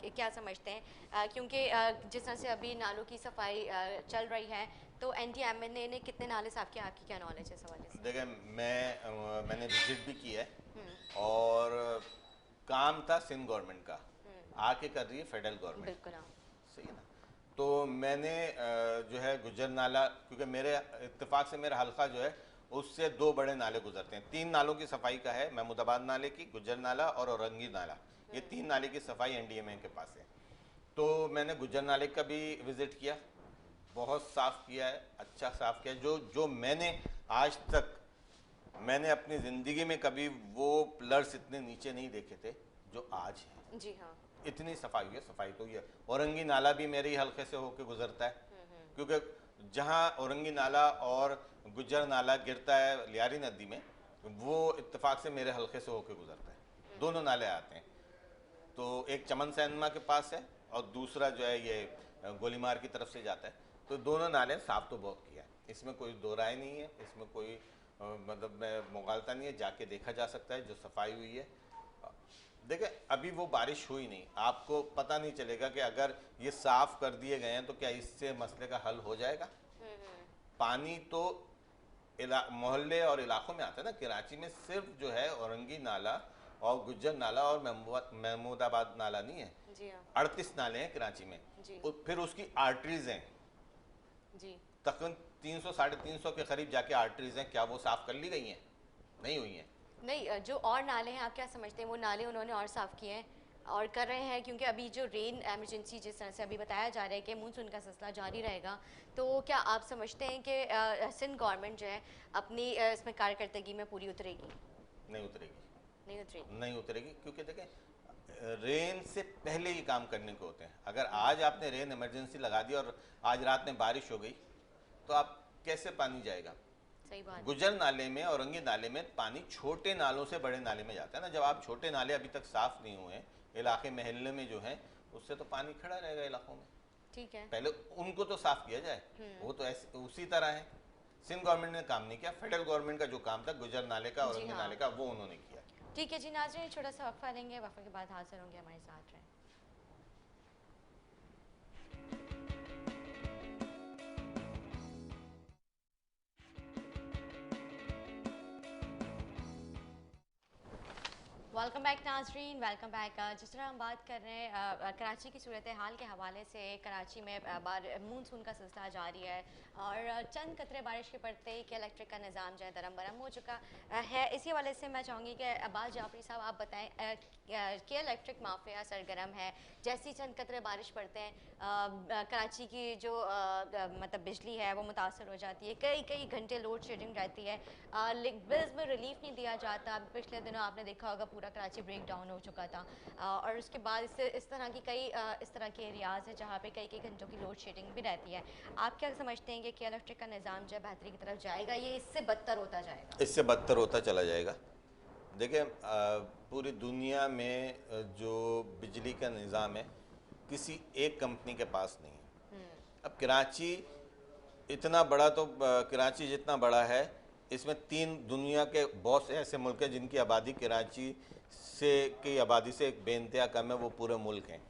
क्या समझते हैं? क्योंकि जिस तरह से अभी नालों की सफाई चल रही है, तो NDMA ने कितने नाले साफ़ किए? आपकी क्या नॉलेज है इस हवाले से? देखिए, मैंने विजिट भी की है और काम था सिंध गवर्नमेंट का, आके कर रही है फेडरल गवर्नमेंट। बिल्कुल हाँ। सही है ना? तो मैंने जो है गुजर नाला, क्योंकि मेरे इत्तेफाक से मेरा हल्का जो है उससे 2 बड़े नाले गुजरते हैं। 3 नालों की सफाई का है, महमूदाबाद नाले की, गुजर नाला और औरंगी नाला, ये 3 नाले की सफाई NDMA के पास है। तो मैंने गुजर नाले का भी विज़िट किया, बहुत साफ़ किया है, अच्छा साफ़ किया है। जो मैंने आज तक मैंने अपनी ज़िंदगी में कभी वो पिलर्स इतने नीचे नहीं देखे थे जो आज हैं। जी हाँ। इतनी सफाई है, सफाई तो ये। औरंगी नाला भी मेरे ही हल्के से होके गुजरता है, क्योंकि जहाँ औरंगी नाला और गुजर नाला गिरता है लियारी नदी में, वो इत्तेफाक से मेरे हल्के से होके गुजरता है। दोनों नाले आते हैं, तो एक चमन सैनमा के पास है और दूसरा जो है ये गोलीमार की तरफ से जाता है। तो दोनों नाले साफ तो बहुत किया है, इसमें कोई दो राय नहीं है, इसमें कोई मतलब मुगालता नहीं है, जाके देखा जा सकता है जो सफाई हुई है। देखिए, अभी वो बारिश हुई नहीं, आपको पता नहीं चलेगा कि अगर ये साफ कर दिए गए हैं तो क्या इससे मसले का हल हो जाएगा? पानी तो मोहल्ले और इलाकों में आता है ना। कराची में सिर्फ जो है औरंगी नाला और गुज्जर नाला और महमूदाबाद नाला नहीं है, जी हाँ। 38 नाले हैं कराची में। फिर उसकी आर्टरीज हैं जी। तकरीबन 300-350 के करीब जाके आर्टरीज हैं। क्या वो साफ कर ली गई हैं? नहीं हुई हैं। नहीं, जो और नाले हैं आप क्या समझते हैं? वो नाले उन्होंने और साफ़ किए हैं, और कर रहे हैं, क्योंकि अभी जो रेन एमरजेंसी जिस तरह से अभी बताया जा रहा है कि मानसून का सिलसिला जारी रहेगा, तो क्या आप समझते हैं कि सिंध गवर्नमेंट जो है अपनी इसमें कारकर्दगी में पूरी उतरेगी? नहीं उतरेगी, नहीं उतरेगी। नहीं उतरेगी, क्योंकि देखें रेन से पहले ही काम करने को होते हैं। अगर आज आपने रेन इमरजेंसी लगा दी और आज रात में बारिश हो गई तो आप कैसे पानी जाएगा? सही बात। गुजर नाले में, औरंगी नाले में पानी छोटे नालों से बड़े नाले में जाता है ना। जब आप छोटे नाले अभी तक साफ नहीं हुए इलाके महल्ले में जो है, उससे तो पानी खड़ा रहेगा इलाकों में। ठीक है, पहले उनको तो साफ किया जाए। वो तो ऐसे उसी तरह है। सिंध गवर्नमेंट ने काम नहीं किया, फेडरल गवर्नमेंट का जो काम था गुजर नाले का, औरंगी हाँ। नाले का, वो उन्होंने किया। ठीक है जी नाज़रीन, छोटा सा वक्फा लेंगे, वक्फे के बाद हाजिर होंगे, हमारे साथ रहें। वेलकम बैक नाजरीन, वेलकम बैक। जिस तरह हम बात कर रहे हैं कराची की सूरत हाल के हवाले से, कराची में मानसून का सिलसिला जारी है और चंद कतरे बारिश के पड़ते ही कि इलेक्ट्रिक का निज़ाम जो है दरम बरम हो चुका है। इसी हवाले से मैं चाहूँगी कि अब्बास जाफरी साहब आप बताएं कि इलेक्ट्रिक माफिया सरगर्म है। जैसी चंद कतरे बारिश पड़ते हैं कराची की जो मतलब बिजली है वो मुतासर हो जाती है, कई कई घंटे लोड शेडिंग रहती है, बिल्स में रिलीफ नहीं दिया जाता। पिछले दिनों आपने देखा होगा पूरा कराची ब्रेक डाउन हो चुका था और उसके बाद इससे इस तरह की कई इस तरह के एरियाज़ हैं जहाँ पे कई कई घंटों की लोड शेडिंग भी रहती है। आप क्या समझते हैं कि इलेक्ट्रिक का निज़ाम जो है बेहतरी की तरफ जाएगा, ये इससे बदतर होता जाएगा? इससे बदतर होता चला जाएगा। देखिए पूरी दुनिया में जो बिजली का निज़ाम है किसी एक कंपनी के पास नहीं है। अब कराची इतना बड़ा, तो कराची जितना बड़ा है इसमें 3 दुनिया के बहुत से ऐसे मुल्क हैं जिनकी आबादी कराची से की आबादी से एक बेइंतहा कम है, वो पूरे मुल्क हैं।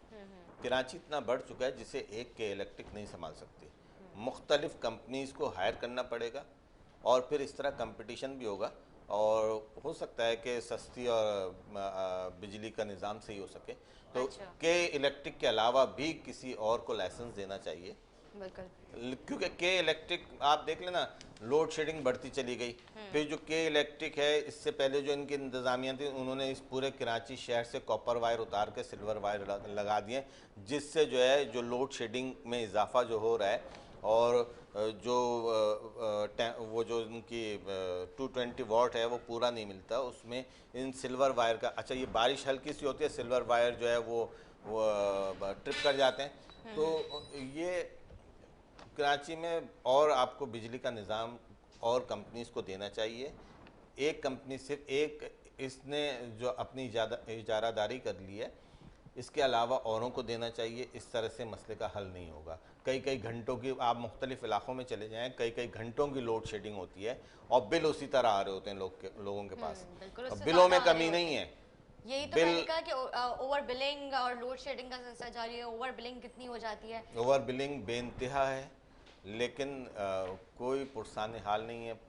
कराची इतना बढ़ चुका है जिसे एक के इलेक्ट्रिक नहीं संभाल सकती। मुख्तलिफ कंपनीज़ को हायर करना पड़ेगा और फिर इस तरह कंपटीशन भी होगा और हो सकता है कि सस्ती और बिजली का निज़ाम सही हो सके। तो अच्छा। के इलेक्ट्रिक के अलावा भी किसी और को लाइसेंस देना चाहिए, बिल्कुल, क्योंकि के इलेक्ट्रिक आप देख लेना लोड शेडिंग बढ़ती चली गई। फिर जो के इलेक्ट्रिक है, इससे पहले जो इनकी इंतज़ामिया थी उन्होंने इस पूरे कराची शहर से कॉपर वायर उतार के सिल्वर वायर लगा दिए, जिससे जो है जो लोड शेडिंग में इजाफा जो हो रहा है और जो वो जो इनकी 220 वाट है वो पूरा नहीं मिलता उसमें इन सिल्वर वायर का। अच्छा, ये बारिश हल्की सी होती है, सिल्वर वायर जो है वो ट्रिप कर जाते हैं। तो ये कराची में और आपको बिजली का निज़ाम और कंपनीज़ को देना चाहिए। एक कंपनी सिर्फ एक इसने जो अपनी इजारादारी कर ली है, इसके अलावा औरों को देना चाहिए। इस तरह से मसले का हल नहीं होगा। कई कई घंटों की आप मुख्तलिफ इलाकों में चले जाएं, कई कई घंटों की लोड शेडिंग होती है और बिल उसी तरह आ रहे होते हैं लोगों के पास। बिल्कुल, और उससे बिलों में ज़्यादा आ कमी रहे नहीं है। यही तो बिल मैंने कहा कि ओवर बिलिंग और लोड शेडिंग का सिलसिला जारी है। ओवर बिलिंग कितनी हो जाती है? ओवर बिलिंग बेइंतहा है, लेकिन कोई पुरसाने हाल नहीं है।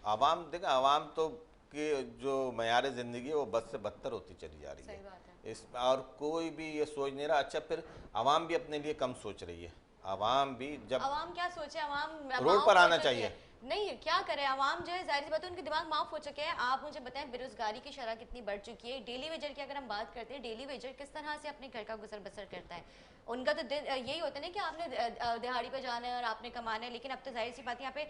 आवाम देखा, आवाम तो कि जो मयार ज़िंदगी है वो बद से बदतर होती चली जा रही सही है। बात है। इस और कोई भी ये सोच नहीं रहा। अच्छा, फिर आवाम भी अपने लिए कम सोच रही है। आवाम भी जब आवाम क्या सोचे, आवाम रोड पर आना चाहिए। नहीं, क्या करे आवाम जो है, जाहिर सी बात है उनके दिमाग माफ हो चुके हैं। आप मुझे बताएं बेरोजगारी की शरह कितनी बढ़ चुकी है। डेली वेजर की अगर हम बात करते हैं, डेली वेजर किस तरह से अपने घर का गुजर बसर करता है? उनका तो दिन यही होता है ना कि आपने दिहाड़ी पे जाना है और आपने कमाना है, लेकिन अब तो जाहिर सी बात है यहाँ पे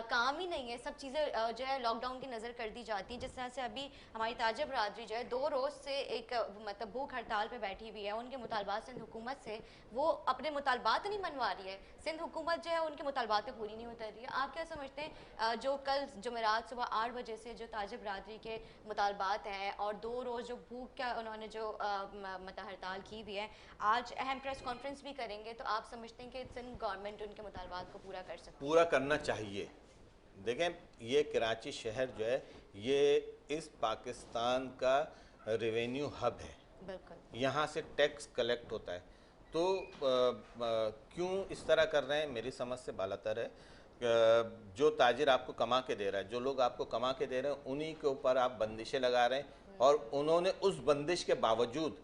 काम ही नहीं है। सब चीज़ें जो है लॉकडाउन की नज़र कर दी जाती हैं। जिस तरह से अभी हमारी ताजिर बरादरी जो है 2 रोज़ से एक मतलब भूख हड़ताल पे बैठी हुई है। उनके मुतालबात सिंध हुकूमत से, वो अपने मुतालबात नहीं मनवा रही है। सिंध हुकूमत जो है उनके मुतालबात पूरी नहीं उतर रही है। आप क्या समझते हैं जो कल जुमेरात सुबह 8 बजे से जो ताजिर बरादरी के मुतालबात हैं और 2 रोज़ जो भूख का उन्होंने जो मतलब हड़ताल की हुई है, आज अहम प्रेस कॉन्फ्रेंस भी करेंगे, तो आप समझते हैं कि सिंध गवर्नमेंट उनके मुतालबात को पूरा कर सकती है? पूरा करना चाहिए। देखें, ये कराची शहर जो है ये इस पाकिस्तान का रेवेन्यू हब है। बिल्कुल, यहाँ से टैक्स कलेक्ट होता है। तो क्यों इस तरह कर रहे हैं? मेरी समझ से बालातर है। जो ताजिर आपको कमा के दे रहा है, जो लोग आपको कमा के दे रहे हैं, उन्हीं के ऊपर आप बंदिशें लगा रहे हैं और उन्होंने उस बंदिश के बावजूद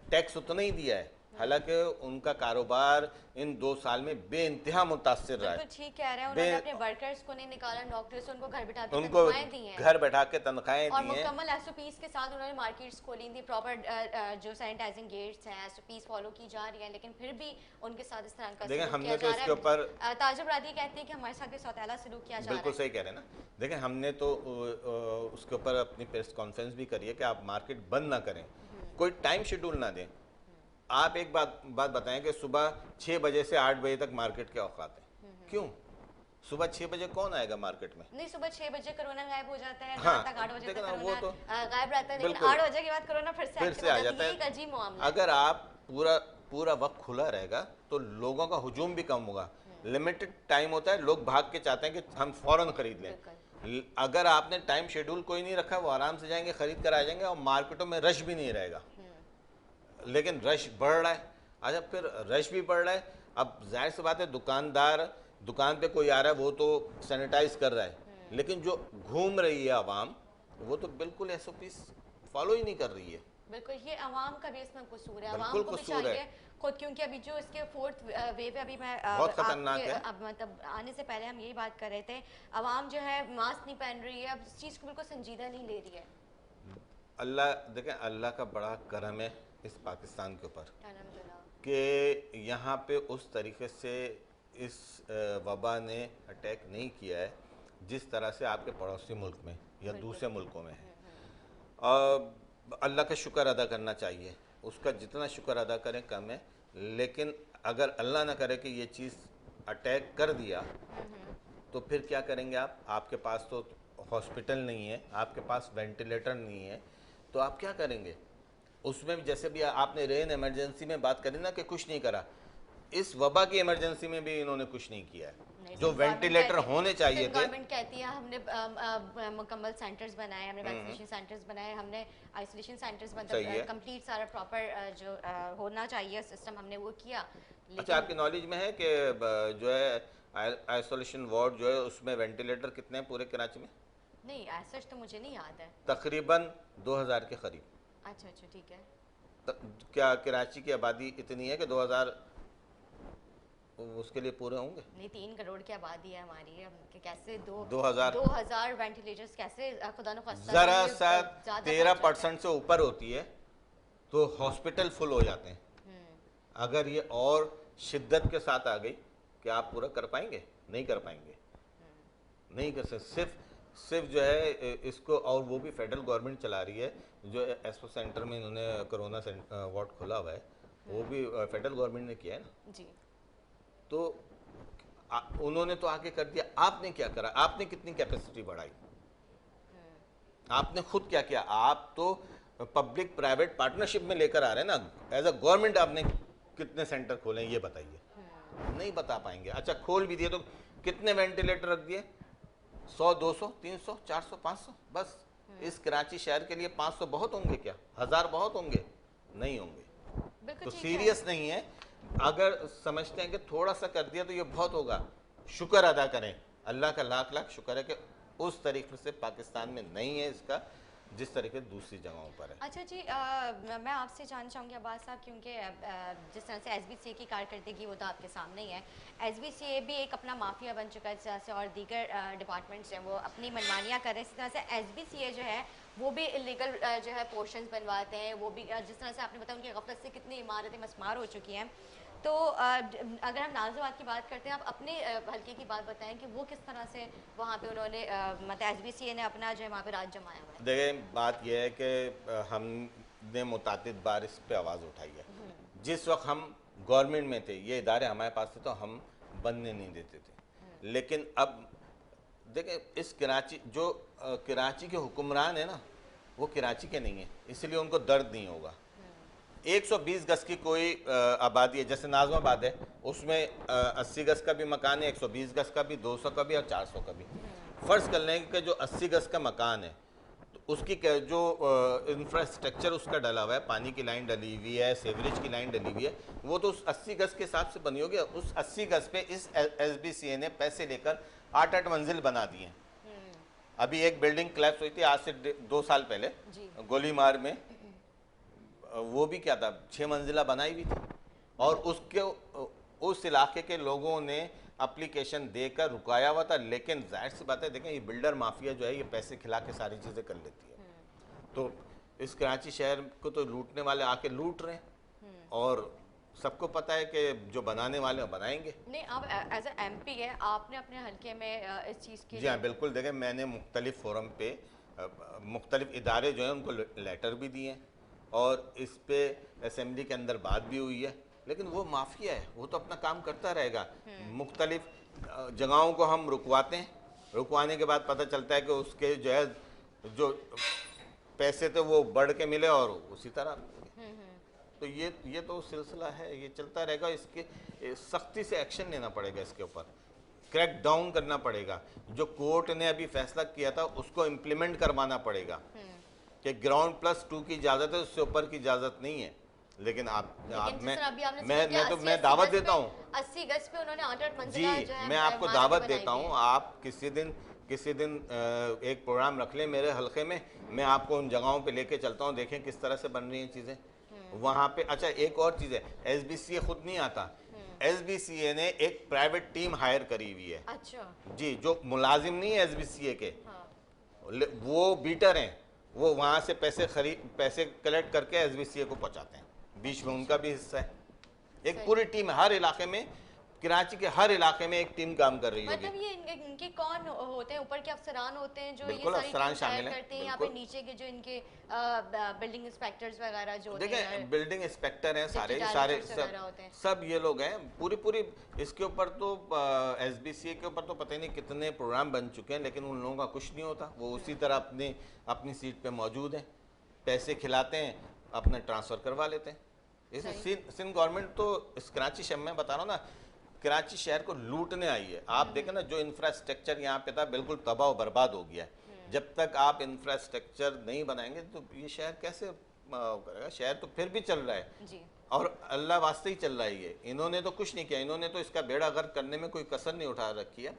टैक्स उतना ही दिया है। हालांकि उनका कारोबार इन 2 साल में बेइंतहा मुतासिर रहा है। बिल्कुल ठीक कह रहे हैं, उन्होंने अपने वर्कर्स को नहीं निकाला नौकरी से, उनको घर बैठा के उनको तनख्वाहें दी हैं घर बैठा के तनख्वाहें और दी हैं मुकम्मल एसओपीज के साथ उन्होंने मार्केट्स खोली थी, प्रॉपर जो सैनिटाइजिंग गेट्स हैं, एसओपीज फॉलो की जा रही हैं, लेकिन फिर भी उनके साथ इस तरह का देखिए सलूक हमने किया तो जा इसके रहा है। ऊपर ताजिर बरादरी कहते हैं कि हमारे साथ भी सौतेला सलूक किया जा रहा बिल्कुल है। सही कह रहे हैं ना। देखिए हमने तो उसके ऊपर अपनी प्रेस कॉन्फ्रेंस भी करी है कि आप मार्केट बंद ना करें, कोई टाइम शेड्यूल ना दें। आप एक बात बताएं कि सुबह 6 बजे से 8 बजे तक मार्केट के औकात है, क्यों? सुबह 6 बजे कौन आएगा मार्केट में? नहीं, सुबह 6 बजे कोरोना गायब हो जाता है, हाँ, रात तक 8 बजे तक वो कोरोना तो गायब रहता है, लेकिन बिल्कुल 8 बजे के बाद कोरोना फिर से आ जाता है। ये एक है। अजीब मामला है। अगर आप पूरा वक्त खुला रहेगा तो लोगों का हुजूम भी कम होगा। लिमिटेड टाइम होता है, लोग भाग के चाहते हैं कि हम फौरन खरीद लें। अगर आपने टाइम शेड्यूल कोई नहीं रखा, वो आराम से जाएंगे, खरीद कर आ जाएंगे और मार्केटों में रश भी नहीं रहेगा। लेकिन रश बढ़ रहा है। अच्छा, फिर रश भी बढ़ रहा है, अब जाहिर सी बात है दुकान पे कोई आ रहा है वो तो सैनिटाइज कर रहा है, लेकिन जो घूम रही है आवाम वो तो बिल्कुल एसओपी फॉलो ही नहीं कर रही है। बिल्कुल, ये आवाम का भी इसमें कसूर है, बिल्कुल आवाम को भी कसूर चाहिए है खुद, क्योंकि अभी जो इसके 4th वेव अभी मैं बहुत खतरनाक है। अब मतलब आने से पहले हम यही बात कर रहे थे, आवाम जो है मास्क नहीं पहन रही है, अब इस चीज़ को बिल्कुल संजीदा नहीं ले रही है। अल्लाह देखें, अल्लाह का बड़ा करम है इस पाकिस्तान के ऊपर अल्हम्दुलिल्लाह कि यहाँ पे उस तरीके से इस वबा ने अटैक नहीं किया है जिस तरह से आपके पड़ोसी मुल्क में या दूसरे मुल्कों में है। अल्लाह का शुक्र अदा करना चाहिए, उसका जितना शुक्र अदा करें कम है। लेकिन अगर अल्लाह ना करे कि ये चीज़ अटैक कर दिया तो फिर क्या करेंगे आप? आपके पास तो हॉस्पिटल नहीं है, आपके पास वेंटिलेटर नहीं है, तो आप क्या करेंगे? उसमें भी जैसे भी आपने रेन इमरजेंसी में बात करी ना कि कुछ नहीं करा, इस वबा की इमरजेंसी में भी इन्होंने कुछ नहीं किया है। जो वेंटिलेटर होने चाहिए थे, गवर्नमेंट कहती है हमने मुकम्मल सेंटर्स बनाए, हमने वैक्सीनेशन सेंटर्स बनाए, हमने आइसोलेशन सेंटर्स मतलब कंप्लीट सारा प्रॉपर जो होना चाहिए सिस्टम हमने वो किया। अच्छा, आपकी नॉलेज में है कि जो है आइसोलेशन वार्ड जो है उसमें वेंटिलेटर कितने हैं पूरे कराची में? नहीं, ऐसा तो मुझे नहीं याद है। तकरीबन 2000 के करीब। अच्छा, ठीक है। क्या कराची की आबादी इतनी है कि 2000 उसके लिए पूरे होंगे? नहीं, 3 करोड़ की आबादी है हमारी, कि कैसे 2000 वेंटिलेटर्स कैसे खुदा न खास्ता जरा सा 13% से ऊपर होती है तो हॉस्पिटल फुल हो जाते हैं। अगर ये और शिद्दत के साथ आ गई कि आप पूरा कर पाएंगे? नहीं कर पाएंगे, नहीं कर सकते। सिर्फ जो है इसको, और वो भी फेडरल गवर्नमेंट चला रही है। जो एसओ सेंटर में इन्होंने कोरोना वार्ड खोला हुआ है वो भी फेडरल गवर्नमेंट ने किया है ना जी। तो उन्होंने तो आगे कर दिया, आपने क्या करा? आपने कितनी कैपेसिटी बढ़ाई? आपने खुद क्या किया? आप तो पब्लिक प्राइवेट पार्टनरशिप में लेकर आ रहे हैं ना, एज अ गवर्नमेंट आपने कितने सेंटर खोले ये बताइए? नहीं बता पाएंगे। अच्छा, खोल भी दिए तो कितने वेंटिलेटर रख दिए? 100, 200, 300, 400, 500? बस इस कराची शहर के लिए 500 बहुत होंगे क्या? 1000 बहुत होंगे? नहीं होंगे। तो सीरियस नहीं है। अगर समझते हैं कि थोड़ा सा कर दिया तो ये बहुत होगा, शुक्र अदा करें। अल्लाह का लाख लाख शुक्र है कि उस तरीके से पाकिस्तान में नहीं है इसका जिस तरीके दूसरी जगहों पर है। अच्छा जी, मैं आपसे जानना चाहूँगी अब्बास साहब, क्योंकि जिस तरह से एसबीसीए की कारकर्दगी वो तो आपके सामने ही है। एसबीसीए भी एक अपना माफिया बन चुका है, जिस तरह से और दीगर डिपार्टमेंट्स हैं वो अपनी मनमानियाँ कर रहे हैं, इसी तरह से एसबीसीए जो है वो भी इलीगल जो है पोर्शंस बनवाते हैं। वो भी जिस तरह से आपने बताया उनकी गफलत से कितनी इमारतें मस्मार हो चुकी हैं। तो अगर हम नाज़िमाबाद की बात करते हैं, आप अपने हल्के की बात बताएं कि वो किस तरह से वहाँ पे उन्होंने मतलब एसबीसीए ने अपना जो है वहाँ पे राज जमाया हुआ है। देखिए, बात यह है कि हमने मुतादिद बार इस पे आवाज़ उठाई है। जिस वक्त हम गवर्नमेंट में थे, ये इदारे हमारे पास थे तो हम बनने नहीं देते थे। लेकिन अब देखें, इस कराची के हुक्मरान है ना, वो कराची के नहीं है, इसलिए उनको दर्द नहीं होगा। 120 गज की कोई आबादी है, जैसे नाज़िमाबाद है, उसमें 80 गज का भी मकान है, 120 गज का भी, 200 का भी और 400 का भी। फ़र्ज़ कर लें कि जो 80 गज का मकान है तो उसकी जो इंफ्रास्ट्रक्चर उसका डला हुआ है, पानी की लाइन डली हुई है, सीवरेज की लाइन डली हुई है, वो तो उस 80 गज के हिसाब से बनी होगी। उस 80 गज पे इस एसबीसीए ने पैसे लेकर 8-8 मंजिल बना दिए। अभी एक बिल्डिंग क्लैप्स हुई थी आज से 2 साल पहले गोलीमार में, वो भी क्या था, 6 मंजिला बनाई हुई थी। और उसके उस इलाके के लोगों ने एप्लीकेशन देकर रुकाया हुआ था, लेकिन जाहिर सी बात है, देखें ये बिल्डर माफिया जो है ये पैसे खिला के सारी चीज़ें कर लेती है। तो इस कराची शहर को तो लूटने वाले आके लूट रहे हैं और सबको पता है कि जो बनाने वाले हैं बनाएंगे। नहीं, आप एज ए एमपी है, आपने अपने हल्के में इस चीज़ की जी हाँ बिल्कुल, देखें मैंने मुख्तलिफ फोरम पे मुख्तलिफ इदारे जो हैं उनको लेटर भी दिए हैं और इस पे असेंबली के अंदर बात भी हुई है, लेकिन वो माफिया है, वो तो अपना काम करता रहेगा। मुख्तलिफ जगहों को हम रुकवाते हैं, रुकवाने के बाद पता चलता है कि उसके जो है जो पैसे थे वो बढ़ के मिले और उसी तरह। तो ये तो सिलसिला है, ये चलता रहेगा। इसके सख्ती से एक्शन लेना पड़ेगा, इसके ऊपर क्रैक डाउन करना पड़ेगा। जो कोर्ट ने अभी फैसला किया था उसको इम्प्लीमेंट करवाना पड़ेगा कि ग्राउंड प्लस 2 की इजाज़त है, उससे ऊपर की इजाज़त नहीं है। लेकिन मैं दावत देता हूँ 80 गज पे उन्होंने 8 जी, मैं आपको दावत देता हूँ, आप किसी दिन एक प्रोग्राम रख लें मेरे हलके में, मैं आपको उन जगहों पे लेके चलता हूँ, देखें किस तरह से बन रही हैं चीज़ें वहाँ पे। अच्छा एक और चीज़ है, SBCA खुद नहीं आता, SBCA ने एक प्राइवेट टीम हायर करी हुई है। अच्छा जी, जो मुलाजिम नहीं है SBCA के, वो बीटर हैं, वो वहाँ से पैसे कलेक्ट करके SBCA को पहुँचाते हैं, बीच में उनका भी हिस्सा है। एक पूरी टीम हर इलाके में, कराची के हर इलाके में एक टीम काम कर रही है। मतलब ये इनके कौन होते हैं? ऊपर के अफसरान होते हैं जो ये बिल्कुल, सारी अफसरान टीम शामिल तैयार हैं, करते हैं, यहाँ पे नीचे के जो इनके बिल्डिंग इंस्पेक्टर्स वगैरह जो होते हैं, देखें बिल्डिंग इंस्पेक्टर हैं, सारे होते हैं। सब ये लोग हैं। पूरी इसके ऊपर तो SBCA के ऊपर तो पता ही नहीं कितने प्रोग्राम बन चुके हैं, लेकिन उन लोगों का कुछ नहीं होता। वो उसी तरह अपनी सीट पे मौजूद हैं, पैसे खिलाते हैं, अपने ट्रांसफ़र करवा लेते हैं। इसे सिंध गवर्नमेंट तो इस कराची शहर में बता रहा हूँ ना, कराची शहर को लूटने आई है। आप देखें ना, जो इंफ्रास्ट्रक्चर यहाँ पे था बिल्कुल तबाह और बर्बाद हो गया है। जब तक आप इंफ्रास्ट्रक्चर नहीं बनाएंगे तो ये शहर कैसे करेगा? शहर तो फिर भी चल रहा है जी। और अल्लाह वास्ते ही चल रहा है ये। इन्होंने तो कुछ नहीं किया, इन्होंने तो इसका बेड़ा गर्क करने में कोई कसर नहीं उठा रखी है,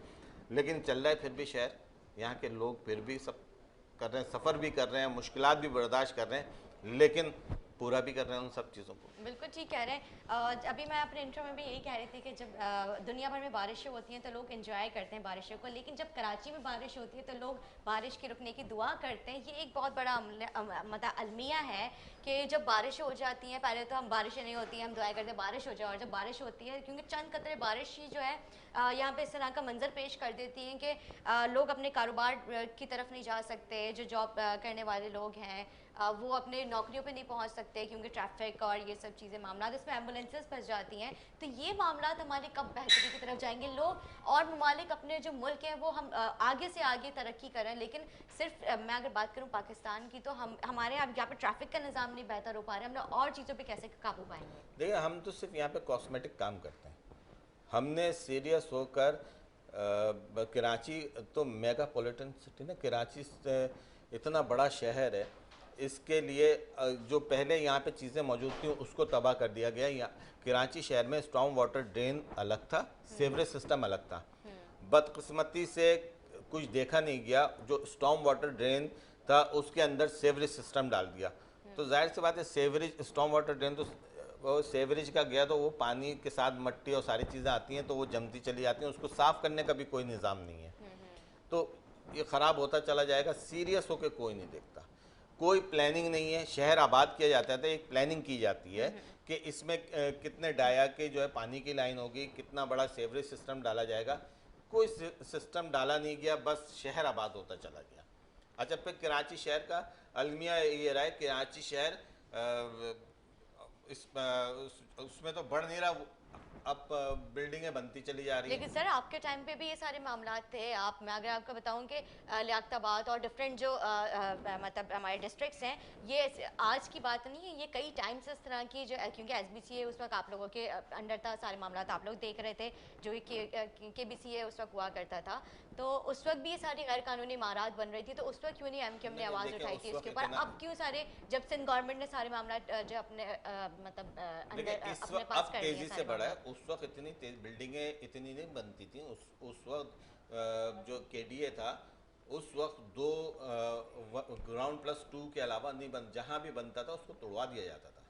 लेकिन चल रहा है फिर भी शहर। यहाँ के लोग फिर भी सब कर रहे हैं, सफ़र भी कर रहे हैं, मुश्किलात भी बर्दाश्त कर रहे हैं, लेकिन पूरा भी कर रहे हैं उन सब चीज़ों को। बिल्कुल ठीक कह रहे हैं। अभी मैं अपने इंट्रो में भी यही कह रही थी कि जब दुनिया भर में बारिशें होती हैं तो लोग एंजॉय करते हैं बारिशों को, लेकिन जब कराची में बारिश होती है तो लोग बारिश के रुकने की दुआ करते हैं। ये एक बहुत बड़ा मतलब अलमिया है कि जब बारिश हो जाती हैं, पहले तो हम बारिशें नहीं होती हैं, हम दुआ करते हैं बारिश हो जाए, और जब बारिश होती है, क्योंकि चंद कतरे बारिश ही जो है यहाँ पे इस तरह का मंजर पेश कर देती हैं कि लोग अपने कारोबार की तरफ नहीं जा सकते, जो जॉब करने वाले लोग हैं वो अपने नौकरियों पे नहीं पहुंच सकते क्योंकि ट्रैफिक और ये सब चीज़ें मामला, इसमें एम्बुलेंसेस फंस जाती हैं। तो ये मामला हमारे कब बेहतरी की तरफ जाएंगे? लोग और ममालिक अपने जो मुल्क हैं वो हम आगे से आगे तरक्की करें, लेकिन सिर्फ मैं अगर बात करूँ पाकिस्तान की तो हमारे यहाँ पे ट्रैफिक का निज़ाम नहीं बेहतर हो पा रहा है, हम लोग और चीज़ों पर कैसे काबू पाएंगे? देखिए, हम तो सिर्फ यहाँ पे कॉस्मेटिक काम करते हैं। हमने सीरियस होकर कराची तो मेगापोलिटन सिटी ना, कराची इतना बड़ा शहर है, इसके लिए जो पहले यहाँ पे चीज़ें मौजूद थी उसको तबाह कर दिया गया। यहाँ कराची शहर में स्टॉर्म वाटर ड्रेन अलग था, सीवरेज सिस्टम अलग था। बदकिस्मती से कुछ देखा नहीं गया, जो स्टॉर्म वाटर ड्रेन था उसके अंदर सीवरेज सिस्टम डाल दिया। तो जाहिर सी बात है, स्टॉर्म वाटर ड्रेन तो वो सीवरेज का गया तो वो पानी के साथ मट्टी और सारी चीज़ें आती हैं तो वो जमती चली जाती हैं, उसको साफ़ करने का भी कोई निज़ाम नहीं है। तो ये ख़राब होता चला जाएगा, सीरियस होकर कोई नहीं देखता, कोई प्लानिंग नहीं है। शहर आबाद किया जाता है तो एक प्लानिंग की जाती है कि इसमें कितने डाया के जो है पानी की लाइन होगी, कितना बड़ा सीवरेज सिस्टम डाला जाएगा। कोई सिस्टम डाला नहीं गया, बस शहर आबाद होता चला गया। अच्छा, फिर कराची शहर का अलमिया ये रहा है, कराची शहर उसमें तो बढ़ नहीं रहा, अब बिल्डिंगें बनती चली जा रही हैं। लेकिन सर आपके टाइम पे भी ये सारे मामला थे। मैं अगर आपको बताऊं कि लियाकताबाद और डिफरेंट जो मतलब हमारे डिस्ट्रिक्ट्स हैं, ये आज की बात नहीं है, ये कई टाइम से इस तरह की जो, क्योंकि SBCA उस वक्त आप लोगों के अंडर था, सारे मामला आप लोग देख रहे थे, जो KBCA उस वक्त हुआ करता था, तो उस वक्त भी ये सारी गैर कानूनी इमारत बन रही थी। तो उस वक्त क्यों नहीं MQM ने आवाज़ उठाई थी इसके ऊपर? अब क्यों सारे, जब सिंध गवर्नमेंट ने सारे मामला जो अपने मतलब अंदर अपने पास कर लिए से बढ़ा है, उस वक्त इतनी तेज बिल्डिंगें इतनी नहीं बनती थी। उस वक्त जो KDA था उस वक्त 2 ग्राउंड प्लस 2 के अलावा नहीं बन, जहाँ भी बनता था उसको तोड़वा दिया जाता था।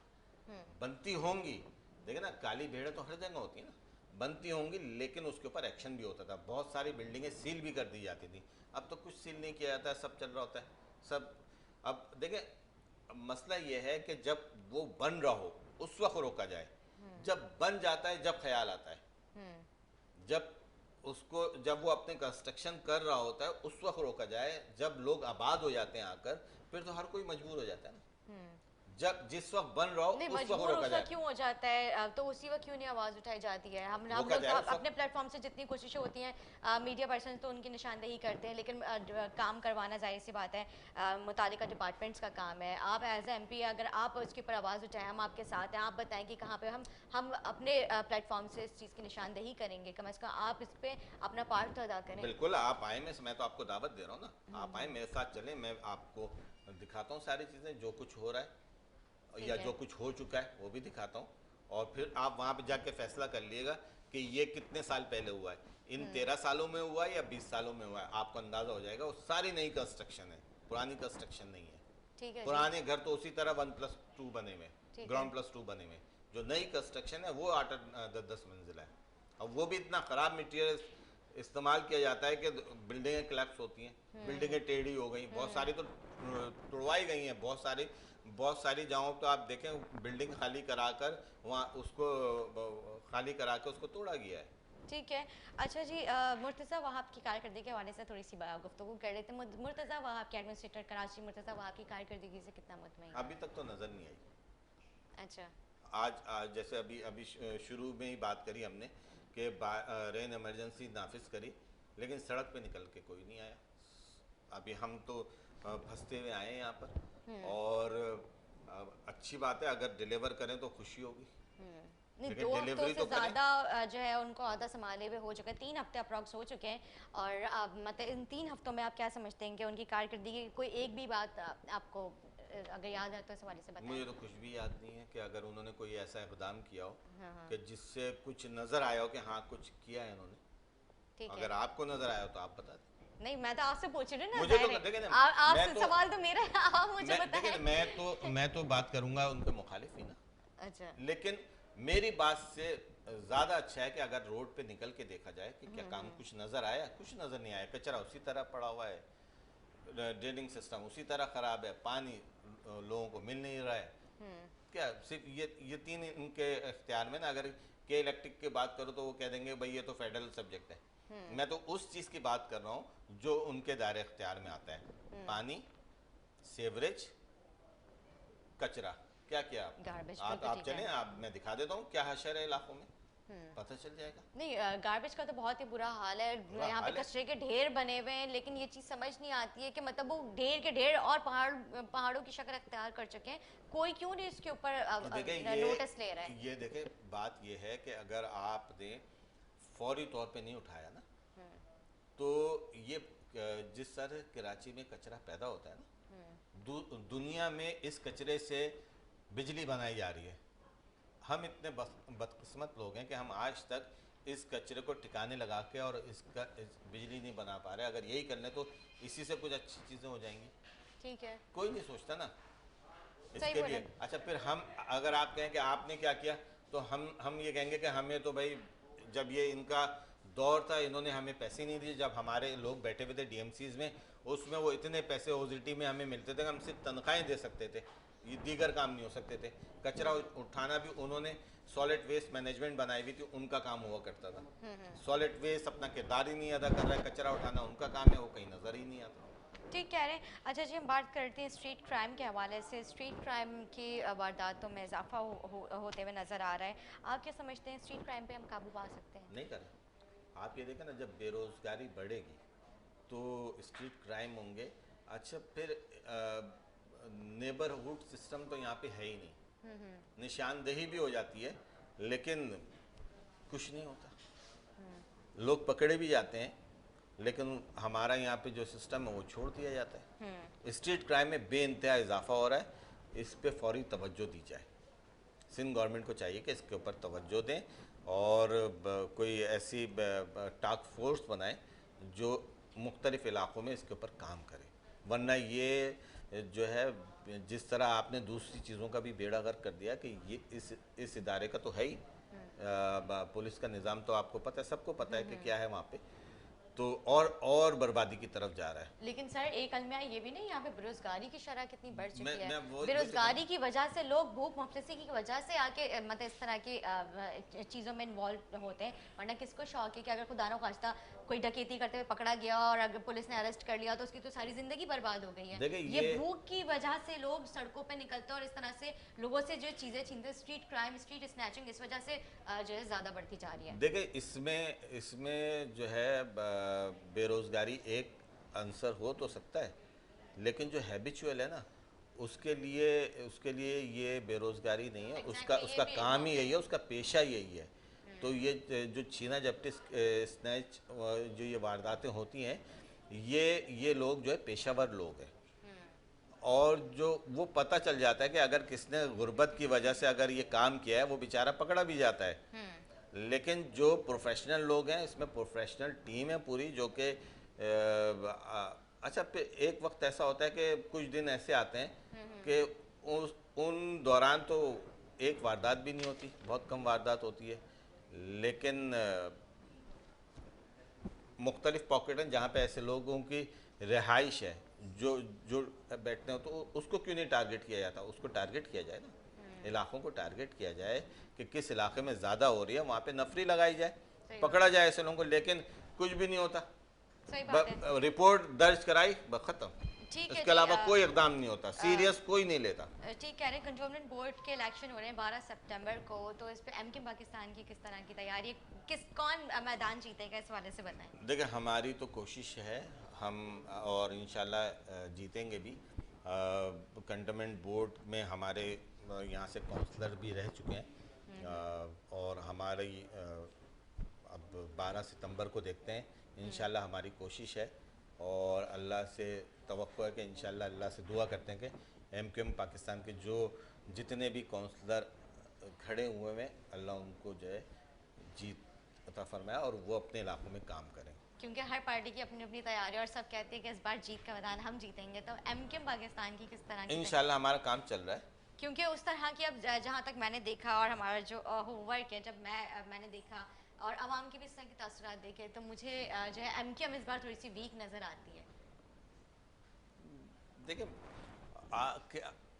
बनती होंगी देखिए ना, काली भेड़ें तो हर जगह होती है ना, बनती होंगी, लेकिन उसके ऊपर एक्शन भी होता था। बहुत सारी बिल्डिंगें सील भी कर दी जाती थी। अब तो कुछ सील नहीं किया जाता है, सब चल रहा होता है सब। अब देखिए, मसला ये है कि जब वो बन रहा हो उस वक्त रोका जाए, जब बन जाता है जब ख्याल आता है, जब जब वो अपने कंस्ट्रक्शन कर रहा होता है उस वक्त रोका जाए, जब लोग आबाद हो जाते हैं आकर, फिर तो हर कोई मजबूर हो जाता है ना। जब जिस वक्त बन रहा हो नहीं, उस वक्त मजबूर रोका उस जाए, वक्त क्यों हो जाता है? तो उसी वक्त क्यों नहीं आवाज़ उठाई जाती है? हम रोका लोग जाए तो उस वक्त। अपने प्लेटफॉर्म से जितनी कोशिशें होती हैं, मीडिया पर्सन तो उनकी निशानदेही करते हैं, लेकिन काम करवाना जाहिर सी बात है, मुतालिका डिपार्टमेंट्स का काम है। आप एज ए MP अगर आप उसके ऊपर आवाज़ उठाएं, हम आपके साथ हैं, आप बताएं कि कहाँ पे हम अपने प्लेटफॉर्म से इस चीज़ की निशानदेही करेंगे, कम अज़ कम आप इस पर अपना पार्ट तो अदा करें। बिल्कुल, आप आए, मैं तो आपको दावत दे रहा हूँ ना, आप आए मेरे साथ चलें, मैं आपको दिखाता हूँ सारी चीज़ें, जो कुछ हो रहा है या जो कुछ हो चुका है वो भी दिखाता हूँ, और फिर आप वहाँ पे जाके फैसला कर लीजिएगा कि ये कितने साल पहले हुआ है, इन 13 सालों में हुआ है या 20 सालों में हुआ है, आपको अंदाज़ा हो जाएगा। वो सारी नई कंस्ट्रक्शन है, पुरानी कंस्ट्रक्शन नहीं है। ठीक है जी। पुराने घर तो उसी तरह 1+2 बने हुए, ठीक ग्राउंड है। +2 बने हुए। जो नई कंस्ट्रक्शन है वो 8-10 मंजिला है। अब वो भी इतना ख़राब मटीरियल इस्तेमाल किया जाता है कि बिल्डिंगें क्लैप्स होती हैं, बिल्डिंगें टेढ़ी हो गई, बहुत सारी तो तुड़वाई गई हैं, बहुत सारी जगहों तो आप देखें बिल्डिंग खाली कराकर वहाँ उसको खाली करा के उसको तोड़ा गया है। ठीक है। अच्छा जी, मुर्तज़ा वहाब की कारकर्दगी के हवाले से थोड़ी सी गुफ्तगू कर लेते हैं। मुर्तज़ा वहाब के एडमिनिस्ट्रेटर कराची, मुर्तज़ा वहाब की कारकर्दगी से कितना मुतमईन है? अभी तक तो नज़र नहीं आई। अच्छा। आज जैसे अभी शुरू में ही बात करी हमने कि रेन इमरजेंसी नाफिज करी, लेकिन सड़क पे निकल के कोई नहीं आया। अभी हम तो फंसते हुए आए हैं यहाँ पर, और अच्छी बात है, अगर डिलीवर करें तो खुशी होगी। नहीं, लेकिन 2 हफ्तों डिलीवरी से तो करें। ज़्यादा जो है उनको आधा संभाले हुए हो चुका है, 3 हफ्ते अप्रॉक्स हो चुके हैं। और मतलब इन 3 हफ्तों में आप क्या समझते हैं कि उनकी कारकर्दगी कोई एक भी बात आपको अगर याद है तो इस हवाले से बताएं। मुझे तो कुछ भी याद नहीं है कि अगर उन्होंने कोई ऐसा इक़दाम किया हो हाँ। कि जिससे कुछ नज़र आया हो कि हाँ कुछ किया है इन्होंने। ठीक है। अगर आपको नज़र आया हो तो आप बता दें। नहीं, मैं तो आपसे पूछ रही हूँ ना, मुझे तो ज़ाहिर है। देखें ना, आप सवाल तो मेरा है, आप मुझे बताएं। देखिए, मैं तो बात करूंगा उनके मुखालिफ ही ना। अच्छा। लेकिन मेरी बात से ज़्यादा अच्छा है कि अगर रोड पे निकल के देखा जाए कि क्या काम कुछ नज़र आया, कुछ नज़र नहीं आया। कचरा उसी तरह पड़ा हुआ है, ड्रेनिंग सिस्टम उसी तरह ख़राब है, पानी लोगों को मिल नहीं रहा है। क्या सिर्फ ये 3 इनके इख्तियार में ना, अगर के इलेक्ट्रिक की बात करो तो वो कह देंगे भाई ये तो फेडरल सब्जेक्ट है। मैं तो उस चीज़ की बात कर रहा हूँ जो उनके दायरे इख्तियार में आता है। पानी, सेवरेज, कचरा, क्या किया गार्बेज आप चलें, आप मैं दिखा देता हूँ क्या हशर है इलाकों में, पता चल जाएगा। नहीं, गार्बेज का तो बहुत ही बुरा हाल है। यहाँ पे कचरे के ढेर बने हुए हैं, लेकिन ये चीज़ समझ नहीं आती है कि मतलब वो ढेर के ढेर और पहाड़ों की शक्ल अख्तियार कर चुके हैं, कोई क्यों नहीं इसके ऊपर नोटिस ले रहा है। ये देखें, बात ये है कि अगर आपने फौरी तौर पे नहीं उठाया ना, तो ये जिस तरह कराची में कचरा पैदा होता है ना, दुनिया में इस कचरे से बिजली बनाई जा रही है। हम इतने बदकिस्मत लोग हैं कि हम आज तक इस कचरे को ठिकाने लगा के और बिजली नहीं बना पा रहे। अगर यही कर लें तो इसी से कुछ अच्छी चीज़ें हो जाएंगी। ठीक है। कोई नहीं सोचता ना इसके लिए। अच्छा, फिर हम अगर आप कहें कि आपने क्या किया, तो हम ये कहेंगे कि हमें तो भाई जब ये इनका दौर था इन्होंने हमें पैसे नहीं दिए। जब हमारे लोग बैठे हुए थे DMCs में, उसमें वो इतने पैसे OZT में हमें मिलते थे कि हम सिर्फ तनख्वाहें दे सकते थे, ये दीगर काम नहीं हो सकते थे। कचरा उठाना भी उन्होंने सॉलिड वेस्ट मैनेजमेंट बनाई हुई थी, उनका काम हुआ करता था। सॉलिड वेस्ट अपना किरदार ही नहीं अदा कर रहा है, कचरा उठाना उनका काम है, वो कहीं नज़र ही नहीं आता। ठीक कह रहे हैं। अच्छा जी, हम बात करते हैं स्ट्रीट क्राइम के हवाले से। स्ट्रीट क्राइम की वारदातों में इजाफा होते हुए नज़र आ रहा है। आप क्या समझते हैं, स्ट्रीट क्राइम पे हम काबू पा सकते हैं? नहीं करें। आप ये देखें ना, जब बेरोज़गारी बढ़ेगी तो स्ट्रीट क्राइम होंगे। अच्छा, फिर नेबरहुड सिस्टम तो यहाँ पे है ही नहीं। निशानदेही भी हो जाती है लेकिन कुछ नहीं होता। लोग पकड़े भी जाते हैं लेकिन हमारा यहाँ पे जो सिस्टम है वो छोड़ दिया जाता है। स्ट्रीट क्राइम में बेइंतहा इजाफा हो रहा है, इस पे फौरी तवज्जो दी जाए। सिंध गवर्नमेंट को चाहिए कि इसके ऊपर तवज्जो दें और कोई ऐसी टास्क फोर्स बनाए जो मुख्तलिफ इलाक़ों में इसके ऊपर काम करे। वरना ये जो है जिस तरह आपने दूसरी चीज़ों का भी बेड़ा गर्क कर दिया कि ये इस इदारे का तो है ही, पुलिस का निज़ाम तो आपको पता है, सबको पता है कि क्या है वहाँ पे, तो और बर्बादी की तरफ जा रहा है। लेकिन सर एक अलमिया ये भी नहीं, यहाँ पे बेरोजगारी की शरह कितनी बढ़ चुकी है। मैं बेरोजगारी की वजह से लोग भूख मुफलिसी की वजह से आके मतलब इस तरह की चीज़ों में इन्वॉल्व होते हैं। वरना किसको शौक है कि अगर खुदा न खास्ता कोई डकैती करते हुए पकड़ा गया और अगर पुलिस ने अरेस्ट कर लिया तो उसकी तो सारी जिंदगी बर्बाद हो गई है। ये भूख की वजह से लोग सड़कों पे निकलते हैं और इस तरह से लोगों से जो चीज़ें छीनते हैं, स्ट्रीट क्राइम, स्ट्रीट स्नैचिंग, इस वजह से जो है ज़्यादा बढ़ती जा रही है। देखिए इसमें जो है बेरोज़गारी एक आंसर हो तो सकता है, लेकिन जो हैबिचुअल है ना, उसके लिए ये बेरोज़गारी नहीं है। उसका काम ही यही है, उसका पेशा यही है। तो ये जो छीना झपटी स्नैच जो ये वारदातें होती हैं, ये लोग जो है पेशावर लोग हैं, और जो वो पता चल जाता है कि अगर किसने गुर्बत की वजह से अगर ये काम किया है, वो बेचारा पकड़ा भी जाता है। लेकिन जो प्रोफेशनल लोग हैं, इसमें प्रोफेशनल टीम है पूरी, जो कि अच्छा एक वक्त ऐसा होता है कि कुछ दिन ऐसे आते हैं कि उन दौरान तो एक वारदात भी नहीं होती, बहुत कम वारदात होती है, लेकिन मुख्तलिफ पॉकेट हैं जहाँ पे ऐसे लोगों की रिहाइश है जो बैठते हो, तो उसको क्यों नहीं टारगेट किया जाता? उसको टारगेट किया जाए ना, इलाकों को टारगेट किया जाए कि किस इलाके में ज़्यादा हो रही है, वहाँ पे नफरी लगाई जाए, पकड़ा जाए ऐसे लोगों को, लेकिन कुछ भी नहीं होता। रिपोर्ट दर्ज कराई, ख़त्म, इसके अलावा कोई इकदाम नहीं होता, सीरियस कोई नहीं लेता। ठीक कह रहे हैं। कंट्रोलमेंट बोर्ड के इलेक्शन हो रहे हैं 12 सितंबर को, तो इस पे एमके पाकिस्तान की किस तरह की तैयारी, कौन मैदान जीतेगा, इस वाले से बताएं। देखिए हमारी तो कोशिश है, हम और इंशाल्लाह जीतेंगे भी। कंटोनमेंट बोर्ड में हमारे यहाँ से काउंसलर भी रह चुके हैं, और हमारी अब 12 सितंबर को देखते हैं। इंशाल्लाह हमारी कोशिश है और अल्लाह से तवक्को है कि इंशाल्लाह अल्लाह से दुआ करते हैं कि एमकेएम पाकिस्तान के जो जितने भी काउंसलर खड़े हुए हैं, अल्लाह उनको जो है जीत अता फरमाए और वो अपने इलाकों में काम करें, क्योंकि हर पार्टी की अपनी अपनी तैयारी और सब कहते हैं कि इस बार जीत का मैदान हम जीतेंगे। तो एमकेएम पाकिस्तान की किस तरह की? इंशाल्लाह हमारा काम चल रहा है, क्योंकि उस तरह की अब जहाँ तक मैंने देखा और हमारा जो होमवर्क है, जब मैंने देखा और आवाम की भी इस तरह की तासुरात देखे, तो मुझे जो है एमकेएम इस बार थोड़ी सी वीक नज़र आती है। देखिए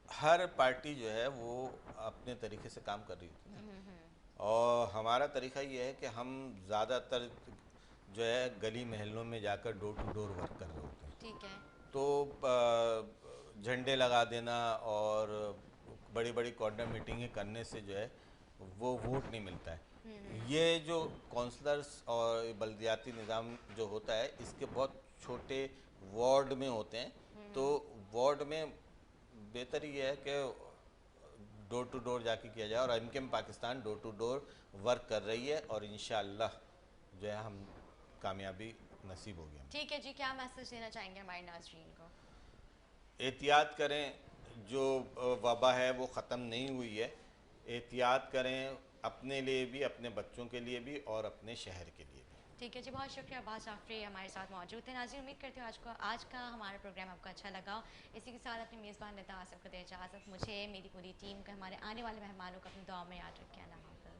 हर पार्टी जो है वो अपने तरीके से काम कर रही होती है, और हमारा तरीका ये है कि हम ज़्यादातर जो है गली महलों में जाकर डोर टू डोर वर्क कर रहे होते हैं। ठीक है। तो झंडे लगा देना और बड़ी बड़ी कॉर्नर मीटिंगें करने से जो है वो वोट नहीं मिलता है। ये जो काउंसलर्स और बल्दियाती निज़ाम जो होता है, इसके बहुत छोटे वार्ड में होते हैं, तो वार्ड में बेहतर ये है कि डोर टू डोर जाके किया जाए, और MQM Pakistan door to door work कर रही है और इंशाअल्लाह जो है हम कामयाबी नसीब होगी। ठीक है जी, क्या मैसेज देना चाहेंगे हमारे नाज़रीन को? एहतियात करें, जो वबा है वो ख़त्म नहीं हुई है, एहतियात करें अपने लिए भी, अपने बच्चों के लिए भी और अपने शहर के लिए भी। ठीक है जी, बहुत शुक्रिया। अब्बास जाफरी हमारे साथ मौजूद थे। नाज़रीन, उम्मीद करती हूँ आज का हमारा प्रोग्राम आपको अच्छा लगा। इसी के साथ अपने मेज़बान नेता आसिफ को दे इजाज़त। मुझे, मेरी पूरी टीम को, हमारे आने वाले मेहमानों को अपनी दुआ में याद रखें। अल्लाह हाफ़िज़।